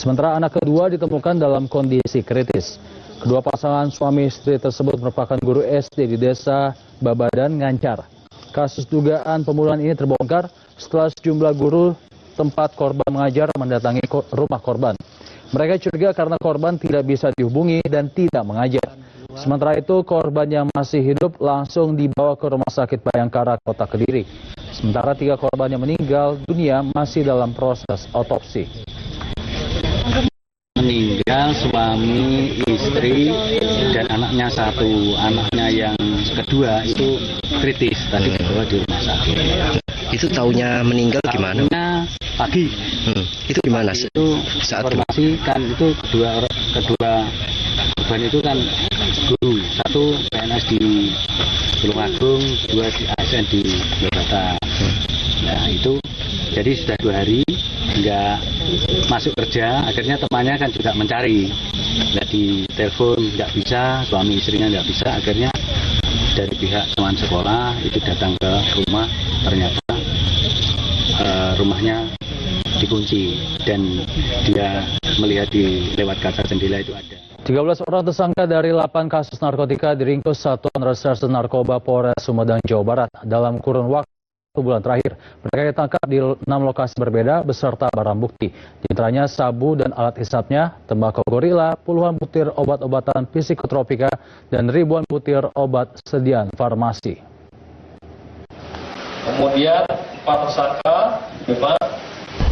Sementara anak kedua ditemukan dalam kondisi kritis. Kedua pasangan suami istri tersebut merupakan guru SD di Desa Babadan, Ngancar. Kasus dugaan pembunuhan ini terbongkar setelah sejumlah guru tempat korban mengajar mendatangi rumah korban. Mereka curiga karena korban tidak bisa dihubungi dan tidak mengajar. Sementara itu, korban yang masih hidup langsung dibawa ke Rumah Sakit Bayangkara, Kota Kediri. Sementara 3 korban yang meninggal dunia masih dalam proses otopsi. Meninggal suami, istri, dan anaknya 1. Anaknya yang kedua itu kritis, tadi dibawa di rumah sakit. Itu taunya meninggal gimana? Pagi. Itu gimana? Itu saat informasi kan itu kedua korban itu kan guru, 1 PNS di Tulungagung, 2 di ASN di Jakarta. Nah itu jadi sudah 2 hari nggak masuk kerja, akhirnya temannya kan juga mencari, nggak di telepon nggak bisa, suami istrinya nggak bisa, akhirnya dari pihak teman sekolah itu datang ke rumah, ternyata rumahnya dikunci dan dia melihat lewat kaca jendela itu ada. 13 orang tersangka dari 8 kasus narkotika diringkus Satuan Reserse Narkoba Polres Sumedang, Jawa Barat dalam kurun waktu 1 bulan terakhir. Mereka ditangkap di 6 lokasi berbeda beserta barang bukti. Di antaranya sabu dan alat hisapnya, tembakau gorila, puluhan butir obat-obatan psikotropika, dan ribuan butir obat sediaan farmasi. Kemudian 4 tersangka bebas.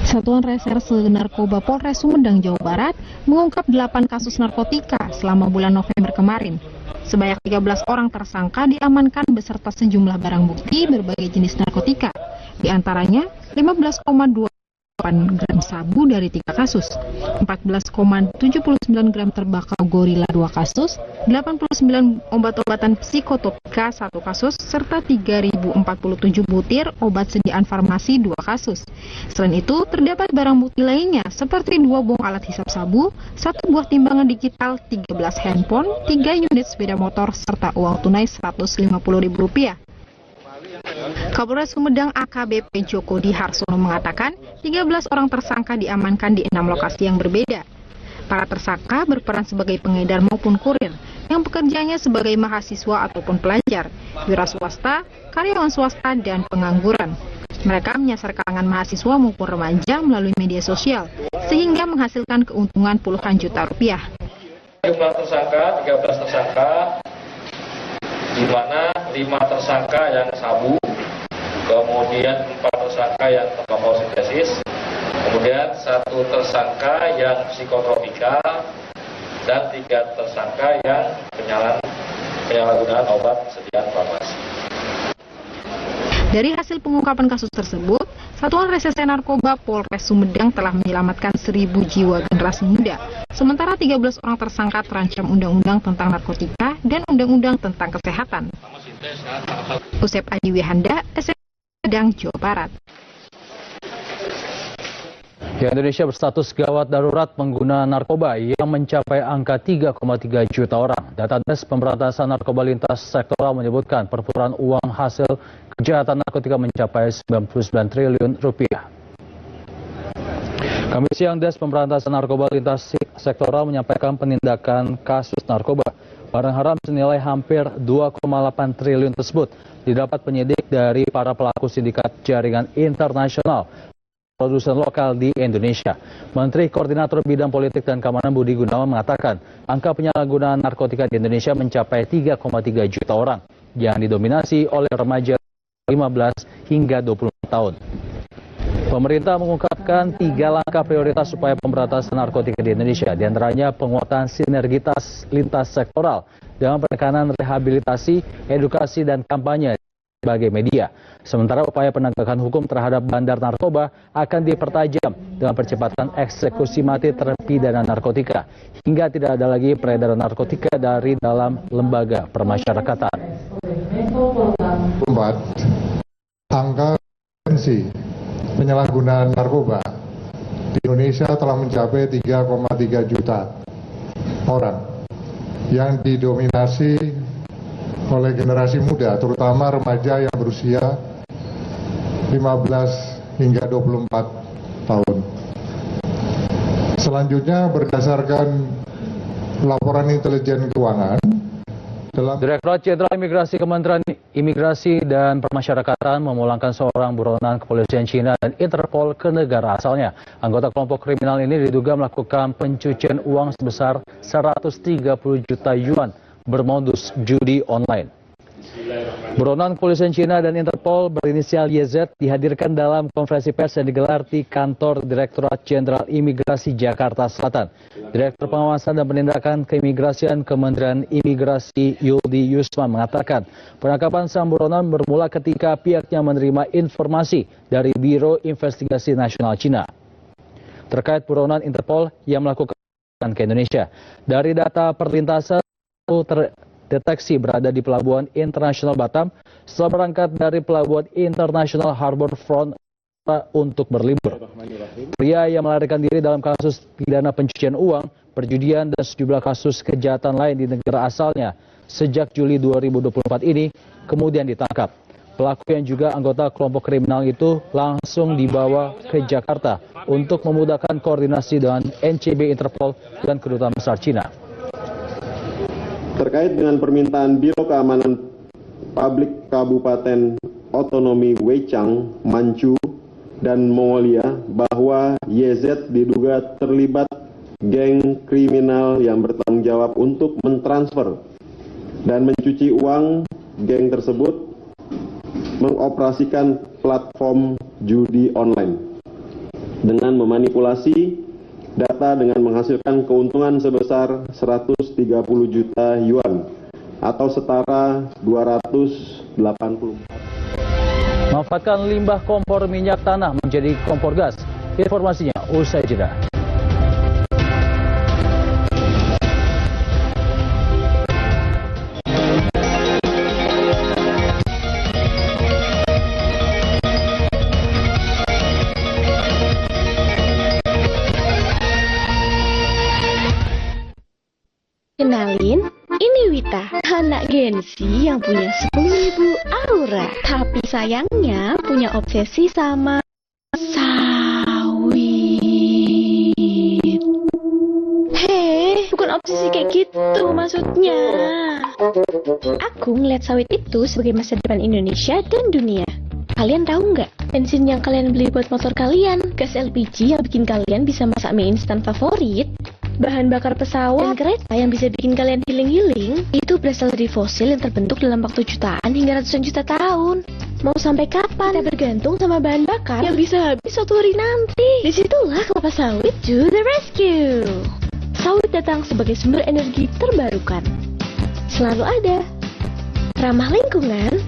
Satuan Reserse Narkoba Polres Sumedang, Jawa Barat mengungkap 8 kasus narkotika selama bulan November kemarin. Sebanyak 13 orang tersangka diamankan beserta sejumlah barang bukti berbagai jenis narkotika. Di antaranya 15,2 gram sabu dari 3 kasus, 14,79 gram tembakau gorila 2 kasus, 89 obat-obatan psikotropika 1 kasus, serta 3.047 butir obat sediaan farmasi 2 kasus. Selain itu, terdapat barang bukti lainnya seperti 2 bong alat hisap sabu, 1 buah timbangan digital, 13 handphone, 3 unit sepeda motor, serta uang tunai Rp150.000. Kapolres Sumedang AKBP Joko Diharsono mengatakan 13 orang tersangka diamankan di 6 lokasi yang berbeda. Para tersangka berperan sebagai pengedar maupun kurir yang pekerjaannya sebagai mahasiswa ataupun pelajar, wira swasta, karyawan swasta, dan pengangguran. Mereka menyasar kalangan mahasiswa maupun remaja melalui media sosial sehingga menghasilkan keuntungan puluhan juta rupiah. Jumlah tersangka 13 tersangka, di mana 5 tersangka yang sabu, kemudian 4 tersangka yang tembakau sintesis, kemudian 1 tersangka yang psikotropika, dan 3 tersangka yang penyalahgunaan obat sediaan farmasi. Dari hasil pengungkapan kasus tersebut, Satuan Reserse Narkoba Polres Sumedang telah menyelamatkan 1.000 jiwa generasi muda, sementara 13 orang tersangka terancam Undang-Undang tentang Narkotika dan Undang-Undang tentang Kesehatan. Usep Adi Wihanda, Sumedang, Jawa Barat. Indonesia berstatus gawat darurat pengguna narkoba yang mencapai angka 3,3 juta orang. Data Des Pemberantasan Narkoba Lintas Sektoral menyebutkan perputaran uang hasil kejahatan narkotika mencapai 99 triliun rupiah. Kamis siang, Des Pemberantasan Narkoba Lintas Sektoral menyampaikan penindakan kasus narkoba barang haram senilai hampir 2,8 triliun tersebut didapat penyidik dari para pelaku sindikat jaringan internasional produsen lokal di Indonesia. Menteri Koordinator Bidang Politik dan Keamanan Budi Gunawan mengatakan angka penyalahgunaan narkotika di Indonesia mencapai 3,3 juta orang yang didominasi oleh remaja 15 hingga 24 tahun. Pemerintah mengungkapkan 3 langkah prioritas supaya pemberantasan narkotika di Indonesia, diantaranya penguatan sinergitas lintas sektoral dengan penekanan rehabilitasi, edukasi, dan kampanye sebagai media. Sementara upaya penegakan hukum terhadap bandar narkoba akan dipertajam dengan percepatan eksekusi mati terpidana narkotika hingga tidak ada lagi peredaran narkotika dari dalam lembaga permasyarakatan. Angka penyalahgunaan narkoba di Indonesia telah mencapai 3,3 juta orang yang didominasi oleh generasi muda, terutama remaja yang berusia 15 hingga 24 tahun. Selanjutnya, berdasarkan laporan intelijen keuangan, Direktorat Jenderal Imigrasi Kementerian Imigrasi dan Permasyarakatan memulangkan seorang buronan kepolisian Cina dan Interpol ke negara asalnya. Anggota kelompok kriminal ini diduga melakukan pencucian uang sebesar 130 juta yuan bermodus judi online. Buronan kepolisian Cina dan Interpol berinisial YZ dihadirkan dalam konferensi pers yang digelar di kantor Direktorat Jenderal Imigrasi Jakarta Selatan. Direktur Pengawasan dan Penindakan Keimigrasian Kementerian Imigrasi Yuldi Yusman mengatakan penangkapan sang buronan bermula ketika pihaknya menerima informasi dari Biro Investigasi Nasional Cina terkait buronan Interpol yang melakukan ke Indonesia. Dari data perlintasan terdeteksi berada di Pelabuhan Internasional Batam setelah berangkat dari Pelabuhan Internasional Harbor Front untuk berlibur. Pria yang melarikan diri dalam kasus pidana pencucian uang, perjudian, dan sejumlah kasus kejahatan lain di negara asalnya sejak Juli 2024 ini kemudian ditangkap. Pelaku yang juga anggota kelompok kriminal itu langsung dibawa ke Jakarta untuk memudahkan koordinasi dengan NCB Interpol dan Kedutaan Besar Cina. Terkait dengan permintaan Biro Keamanan Publik Kabupaten Otonomi Wechang, Manchu, dan Mongolia bahwa YZ diduga terlibat geng kriminal yang bertanggung jawab untuk mentransfer dan mencuci uang. Geng tersebut mengoperasikan platform judi online dengan memanipulasi data dengan menghasilkan keuntungan sebesar 130 juta yuan atau setara 284. Memanfaatkan limbah kompor minyak tanah menjadi kompor gas. Informasinya usai jeda. Kenalin, ini Wita, anak Gen Z yang punya 10.000 aura. Tapi sayangnya punya obsesi sama sawit. Hei, bukan obsesi kayak gitu maksudnya. Aku ngeliat sawit itu sebagai masa depan Indonesia dan dunia. Kalian tahu nggak? Bensin yang kalian beli buat motor kalian, gas LPG yang bikin kalian bisa masak mie instan favorit, bahan bakar pesawat, dan kereta yang bisa bikin kalian healing-healing, itu berasal dari fosil yang terbentuk dalam waktu jutaan hingga ratusan juta tahun. Mau sampai kapan? Kita bergantung sama bahan bakar yang bisa habis suatu hari nanti. Disitulah kelapa sawit to the rescue. Sawit datang sebagai sumber energi terbarukan. Selalu ada. Ramah lingkungan.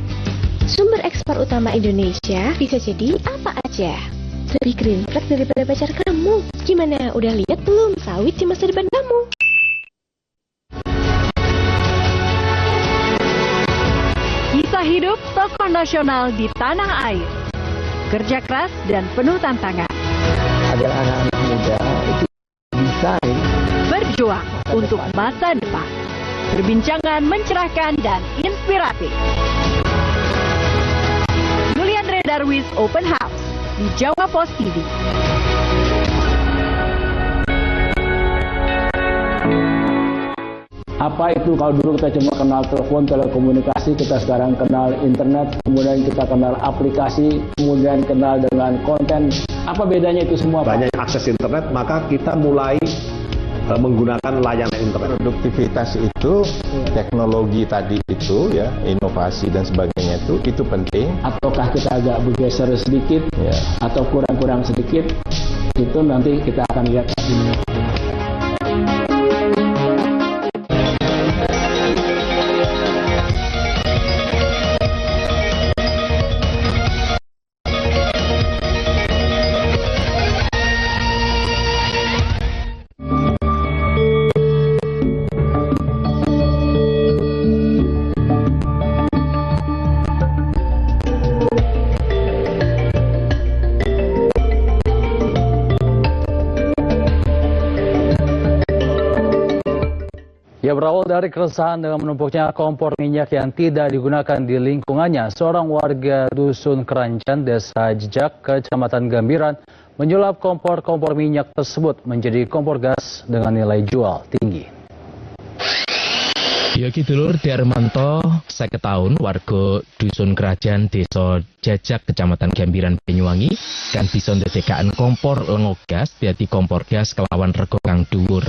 Sumber ekspor utama Indonesia bisa jadi apa aja. Lebih green flag daripada pacar kamu. Gimana, udah lihat belum sawit di masa depan kamu? Kisah hidup tokoh nasional di tanah air. Kerja keras dan penuh tantangan. Agar anak-anak muda itu bisa berjuang untuk masa depan. Perbincangan mencerahkan dan inspiratif. Yulian Darwis Open House di Jawa Post TV. Apa itu kalau dulu kita cuma kenal telepon, telekomunikasi, kita sekarang kenal internet, kemudian kita kenal aplikasi, kemudian kenal dengan konten. Apa bedanya itu semua, Pak? Banyak akses internet, maka kita mulai menggunakan layanan internet. Produktivitas itu, teknologi tadi itu, ya, inovasi dan sebagainya itu penting. Ataukah kita agak bergeser sedikit, ya, atau kurang-kurang sedikit, itu nanti kita akan lihat. Ya, berawal dari keresahan dengan menumpuknya kompor minyak yang tidak digunakan di lingkungannya, seorang warga Dusun Kerancan, Desa Jejak, Kecamatan Gambiran, menyulap kompor minyak tersebut menjadi kompor gas dengan nilai jual tinggi. Yogi Dulur Darmanto, 50 tahun, warga Dusun Kerajaan, Desa Jajak, Kecamatan Gambiran, Banyuwangi, kan bisa ndadekaken kompor lengo gas dadi kompor gas kelawan rega kang dhuwur.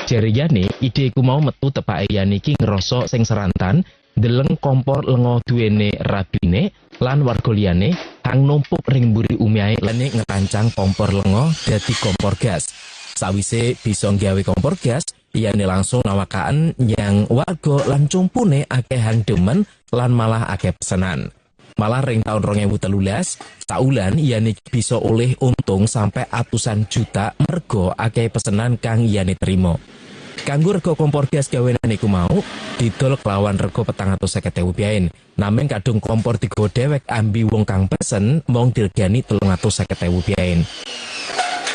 Jariyane ide iku mau metu tepake yen iki ngrasa sing serantan ndeleng kompor lengo duwene rabine lan warga liyane kang numpuk ring mburi umiahe lene ngerancang kompor lengo dadi kompor gas. Sawise bisa nggawe kompor gas, iyane langsung nawakaken yang warga lan cumpune akeh hang demen lan malah akeh pesanan. Malah ring tahun 2013, saulan iyane bisa oleh untung sampai atusan juta mergo akeh pesanan kang iyane terima. Kanggo rega kompor gas gawenan iku mau didol kelawan rega 450.000 biyen. Naming kadung kompor digawa dewek ambi wong kang pesen mung diregani 350.000 biyen.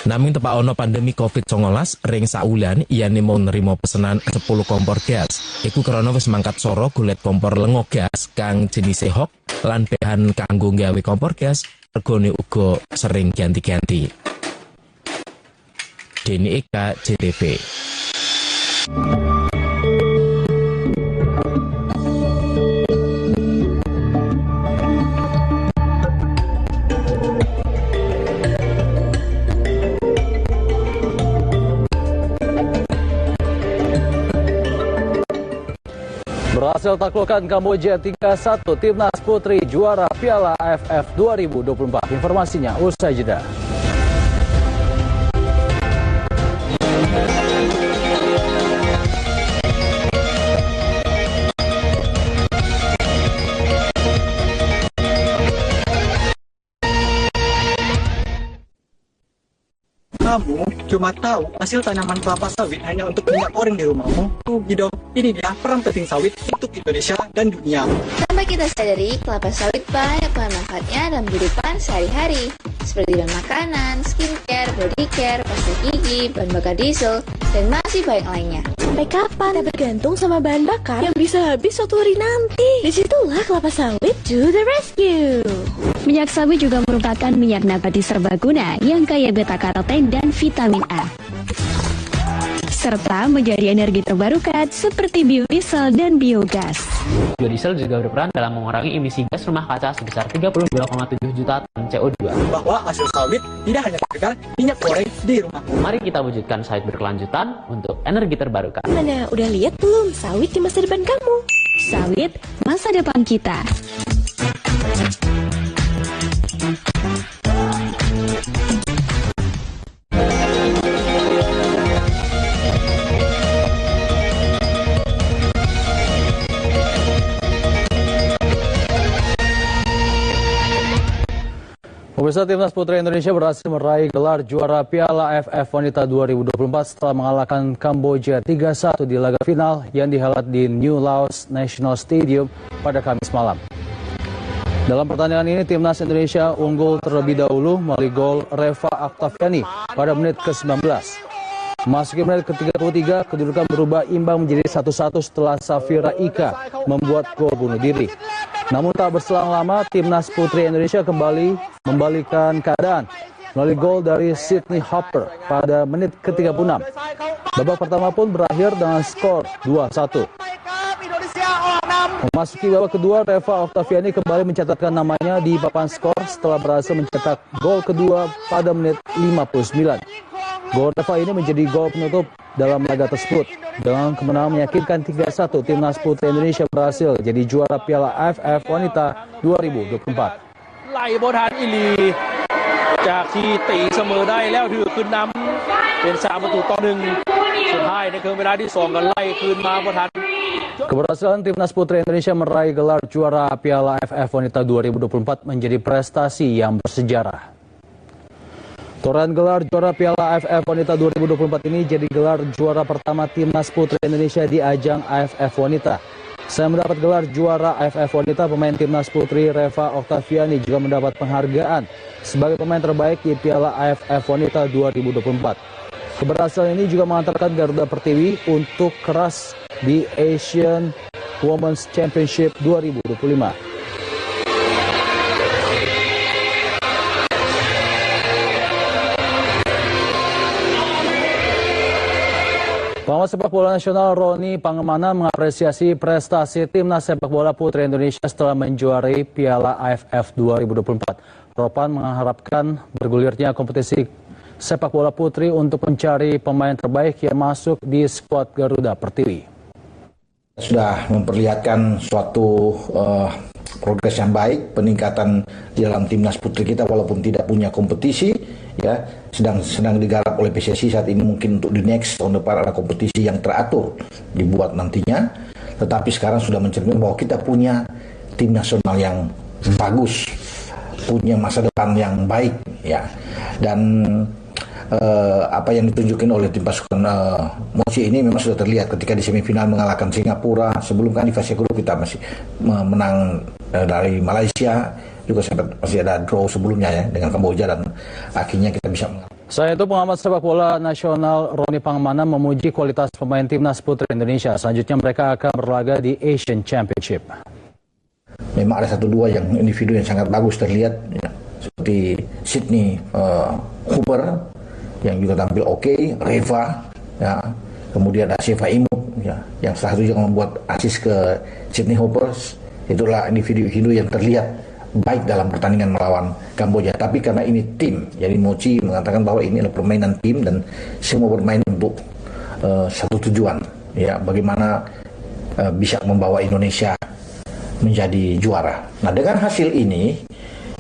Naming tepak ana pandemi Covid-19, ring saulan iyane mau nerima pesanan 10 kompor gas. Iku karena wis mangkat soro golek kompor lengo gas kang jenise hok lan bahan kanggo nggawe kompor gas regane uga sering ganti-ganti. Deni Eka, JTV. Berhasil taklukkan Kamboja 3-1, Timnas Putri juara Piala AFF 2024. Informasinya usai jeda. kamu cuma tahu hasil tanaman kelapa sawit hanya untuk minyak goreng di rumahmu, rugi dong. Ini dia peran penting sawit untuk Indonesia dan dunia. Tanpa kita sadari, kelapa sawit banyak banget manfaatnya dalam kehidupan sehari-hari. Seperti bahan makanan, skincare, body care, pasta gigi, bahan bakar diesel, dan masih banyak lainnya. Sampai kapan kita bergantung sama bahan bakar yang bisa habis suatu hari nanti? Disitulah kelapa sawit to the rescue. Minyak sawit juga merupakan minyak nabati serbaguna yang kaya beta-karoten dan vitamin A. Serta menjadi energi terbarukan seperti biodiesel dan biogas. Biodiesel juga berperan dalam mengurangi emisi gas rumah kaca sebesar 32,7 juta ton CO2. Bahwa hasil sawit tidak hanya sekedar minyak goreng di rumah. Mari kita wujudkan sawit berkelanjutan untuk energi terbarukan. Mana, udah lihat belum sawit di masa depan kamu? Sawit, masa depan kita. Pemirsa, Timnas Putri Indonesia berhasil meraih gelar juara Piala AFF Wanita 2024 setelah mengalahkan Kamboja 3-1 di laga final yang dihelat di New Laos National Stadium pada Kamis malam. Dalam pertandingan ini, Timnas Indonesia unggul terlebih dahulu melalui gol Reva Octaviani pada menit ke-19. Memasuki menit ke-33, kedudukan berubah imbang menjadi 1-1 setelah Safira Ika membuat gol bunuh diri. Namun tak berselang lama, Timnas Putri Indonesia kembali membalikkan keadaan melalui gol dari Sydney Hopper pada menit ke-36. Babak pertama pun berakhir dengan skor 2-1. Memasuki babak kedua, Reva Octaviani kembali mencatatkan namanya di papan skor setelah berhasil mencetak gol kedua pada menit 59. Gol Reva ini menjadi gol penutup dalam laga tersebut. Dengan kemenangan meyakinkan 3-1, Timnas Putri Indonesia berhasil jadi juara Piala AFF Wanita 2024. ไล่บอลทันอิลีจากที่ตีเสมอได้แล้วถือขึ้นนำเป็น3-1สุดท้ายในครึ่งเวลาที่2กันไล่คืนมาบอลทัน Keberhasilan Timnas Putri Indonesia meraih gelar juara Piala AFF Wanita 2024 menjadi prestasi yang bersejarah. Torehan gelar juara Piala AFF Wanita 2024 ini jadi gelar juara pertama Timnas Putri Indonesia di ajang AFF Wanita. Selain mendapat gelar juara AFF Wanita, pemain Timnas Putri Reva Octaviani juga mendapat penghargaan sebagai pemain terbaik di Piala AFF Wanita 2024. Keberhasilan ini juga mengantarkan Garuda Pertiwi untuk keras di Asian Women's Championship 2025. Pengamat sepak bola nasional Roni Pangemana mengapresiasi prestasi Timnas sepak bola putri Indonesia setelah menjuarai Piala AFF 2024. Ropan mengharapkan bergulirnya kompetisi sepak bola putri untuk mencari pemain terbaik yang masuk di skuad Garuda Pertiwi. Sudah memperlihatkan suatu progres yang baik, peningkatan di dalam Timnas putri kita walaupun tidak punya kompetisi, ya sedang digarap oleh PSSI saat ini. Mungkin untuk di next tahun depan ada kompetisi yang teratur dibuat nantinya, tetapi sekarang sudah mencerminkan bahwa kita punya tim nasional yang bagus, punya masa depan yang baik, ya. Dan apa yang ditunjukkan oleh tim pasukan Mochi ini memang sudah terlihat ketika di semifinal mengalahkan Singapura. Sebelum kan di fase grup kita masih menang dari Malaysia, juga masih ada draw sebelumnya ya dengan Kamboja, dan akhirnya kita bisa menang. Selain itu, pengamat sepak bola nasional Roni Pangemana memuji kualitas pemain Timnas Putri Indonesia. Selanjutnya mereka akan berlaga di Asian Championship. Memang ada 1-2 yang individu yang sangat bagus terlihat, ya, seperti Sydney Hooper yang juga tampil oke, Reva, ya, kemudian ada Siva Imut, ya, yang salah satu yang membuat asis ke Sydney Hoopers. Itulah individu-individu yang terlihat baik dalam pertandingan melawan Kamboja. Tapi karena ini tim, jadi Mochi mengatakan bahwa ini adalah permainan tim dan semua bermain untuk satu tujuan, ya, bagaimana bisa membawa Indonesia menjadi juara. Nah, dengan hasil ini,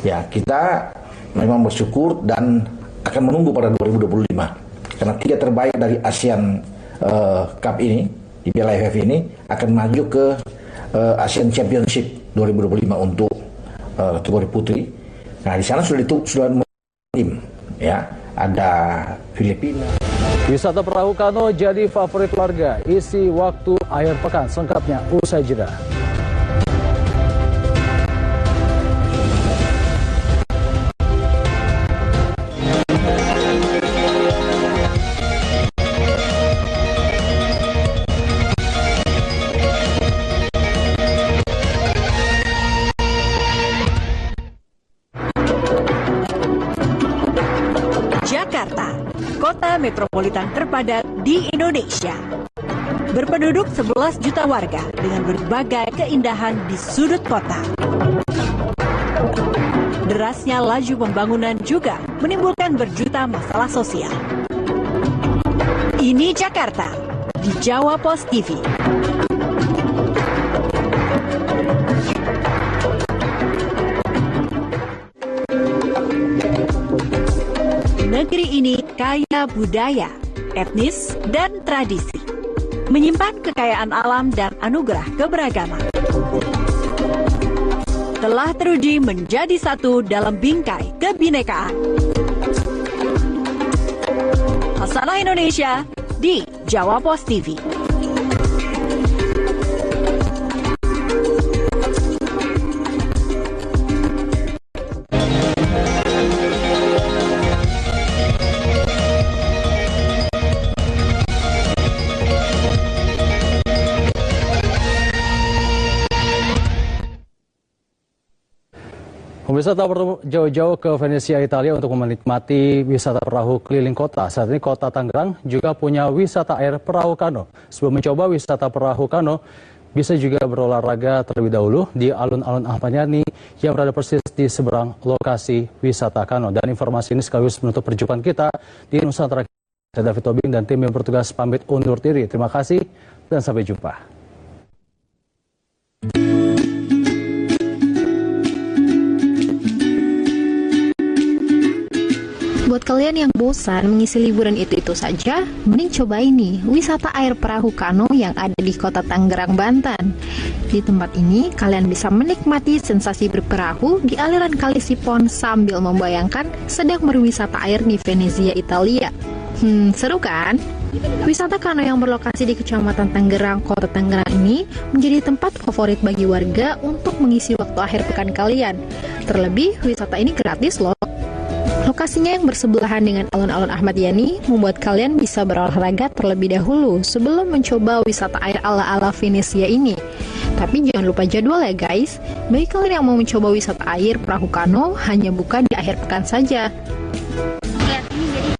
ya, kita memang bersyukur dan akan menunggu pada 2025 karena 3 terbaik dari ASEAN Cup ini di Piala AFF ini akan maju ke ASEAN Championship 2025 untuk kategori putri. Nah, di sana sudah tim, ya, ada Filipina. Wisata perahu kano jadi favorit warga. Isi waktu akhir pekan selengkapnya usai jeda. Jakarta, kota metropolitan terpadat di Indonesia. Berpenduduk 11 juta warga dengan berbagai keindahan di sudut kota. Derasnya laju pembangunan juga menimbulkan berjuta masalah sosial. Ini Jakarta di Jawa Pos TV. Negeri ini kaya budaya, etnis, dan tradisi. Menyimpan kekayaan alam dan anugerah keberagaman. Telah teruji menjadi satu dalam bingkai kebinekaan. Hasanah Indonesia di Jawa Pos TV. Pemirsa tak perlu jauh-jauh ke Venesia, Italia untuk menikmati wisata perahu keliling kota. Saat ini kota Tangerang juga punya wisata air perahu kano. Sebelum mencoba wisata perahu kano, bisa juga berolahraga terlebih dahulu di alun-alun Ahmad Yani yang berada persis di seberang lokasi wisata kano. Dan informasi ini sekaligus menutup perjumpaan kita di Nusantara. Saya David Tobing dan tim yang bertugas pamit undur diri. Terima kasih dan sampai jumpa. Buat kalian yang bosan mengisi liburan itu-itu saja, mending coba ini, wisata air perahu kano yang ada di kota Tangerang, Banten. Di tempat ini, kalian bisa menikmati sensasi berperahu di aliran Kali Sipon sambil membayangkan sedang berwisata air di Venezia, Italia. Seru kan? Wisata kano yang berlokasi di Kecamatan Tangerang, Kota Tangerang ini menjadi tempat favorit bagi warga untuk mengisi waktu akhir pekan kalian. Terlebih, wisata ini gratis loh. Lokasinya yang bersebelahan dengan alun-alun Ahmad Yani membuat kalian bisa berolahraga terlebih dahulu sebelum mencoba wisata air ala-ala Venesia ini. Tapi jangan lupa jadwal ya guys. Bagi kalian yang mau mencoba wisata air perahu kano, hanya buka di akhir pekan saja.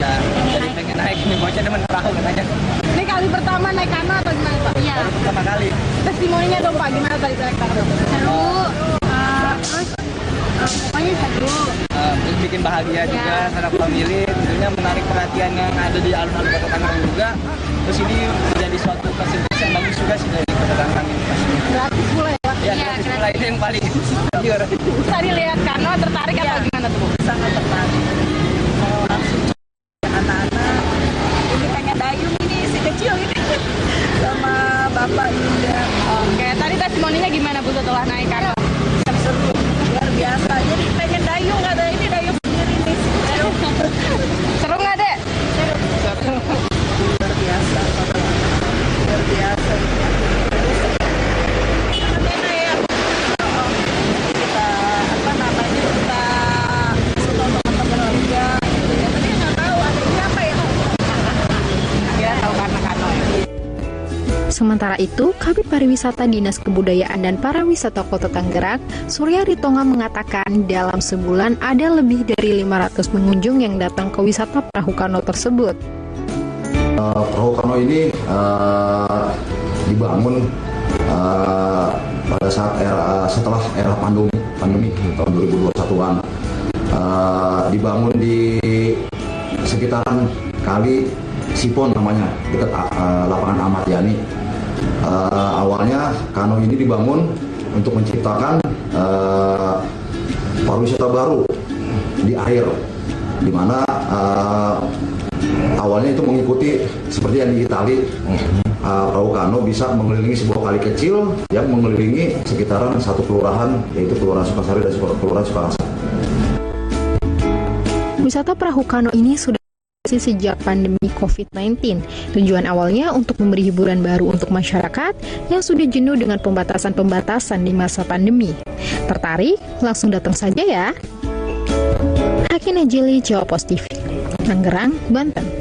Jadi pengen naik ini bocah demen perahu katanya. Ini kali pertama naik kano atau gimana Pak? Iya. Pertama kali. Testimoninya dong Pak, gimana tadi naik kano? Seru. Terus pokoknya seru. Terus bikin bahagia juga sanak famili, tentunya menarik perhatian yang ada di alun-alun Kota Tangerang juga. Terus ini menjadi suatu fasilitas yang bagus juga sih dari Kota Tangerang ini. Gratis pula ya Pak? Iya, gratis pula, ini yang paling jujur. Tadi lihat kano tertarik atau gimana tuh? Sangat tertarik. Mau langsung anak-anak. Ini pengen dayung ini, si kecil ini. Sama bapak juga. Oke, tadi testimoninya gimana Bu setelah naik kano? Seru, luar biasa. Jadi pengen dayung, ada ini dayung sendiri nih. Seru nggak Dek? Seru. Luar biasa. Luar biasa. Kita apa namanya, kita suka teman-teman juga. Tapi nggak tahu artinya apa ya. Ya tahu karena kano ya. Sementara itu, Kabid Pariwisata Dinas Kebudayaan dan Pariwisata Kota Tangerang, Surya Ritonga mengatakan dalam sebulan ada lebih dari 500 pengunjung yang datang ke wisata perahu kano tersebut. Perahu kano ini dibangun pada saat setelah era pandemi tahun 2021-an. Dibangun di sekitaran Kali Sipon namanya, dekat lapangan Ahmad Yani. Awalnya kano ini dibangun untuk menciptakan pariwisata baru di air, di mana awalnya itu mengikuti seperti yang di Itali. Perahu kano bisa mengelilingi sebuah kali kecil yang mengelilingi sekitaran satu kelurahan, yaitu Kelurahan Sukasari dan Kelurahan Sukarasa. Wisata perahu kano ini sudah beroperasi sejak pandemi COVID-19. Tujuan awalnya untuk memberi hiburan baru untuk masyarakat yang sudah jenuh dengan pembatasan-pembatasan di masa pandemi. Tertarik? Langsung datang saja ya. Hakin Najili, Jawa Pos TV, Tangerang, Banten.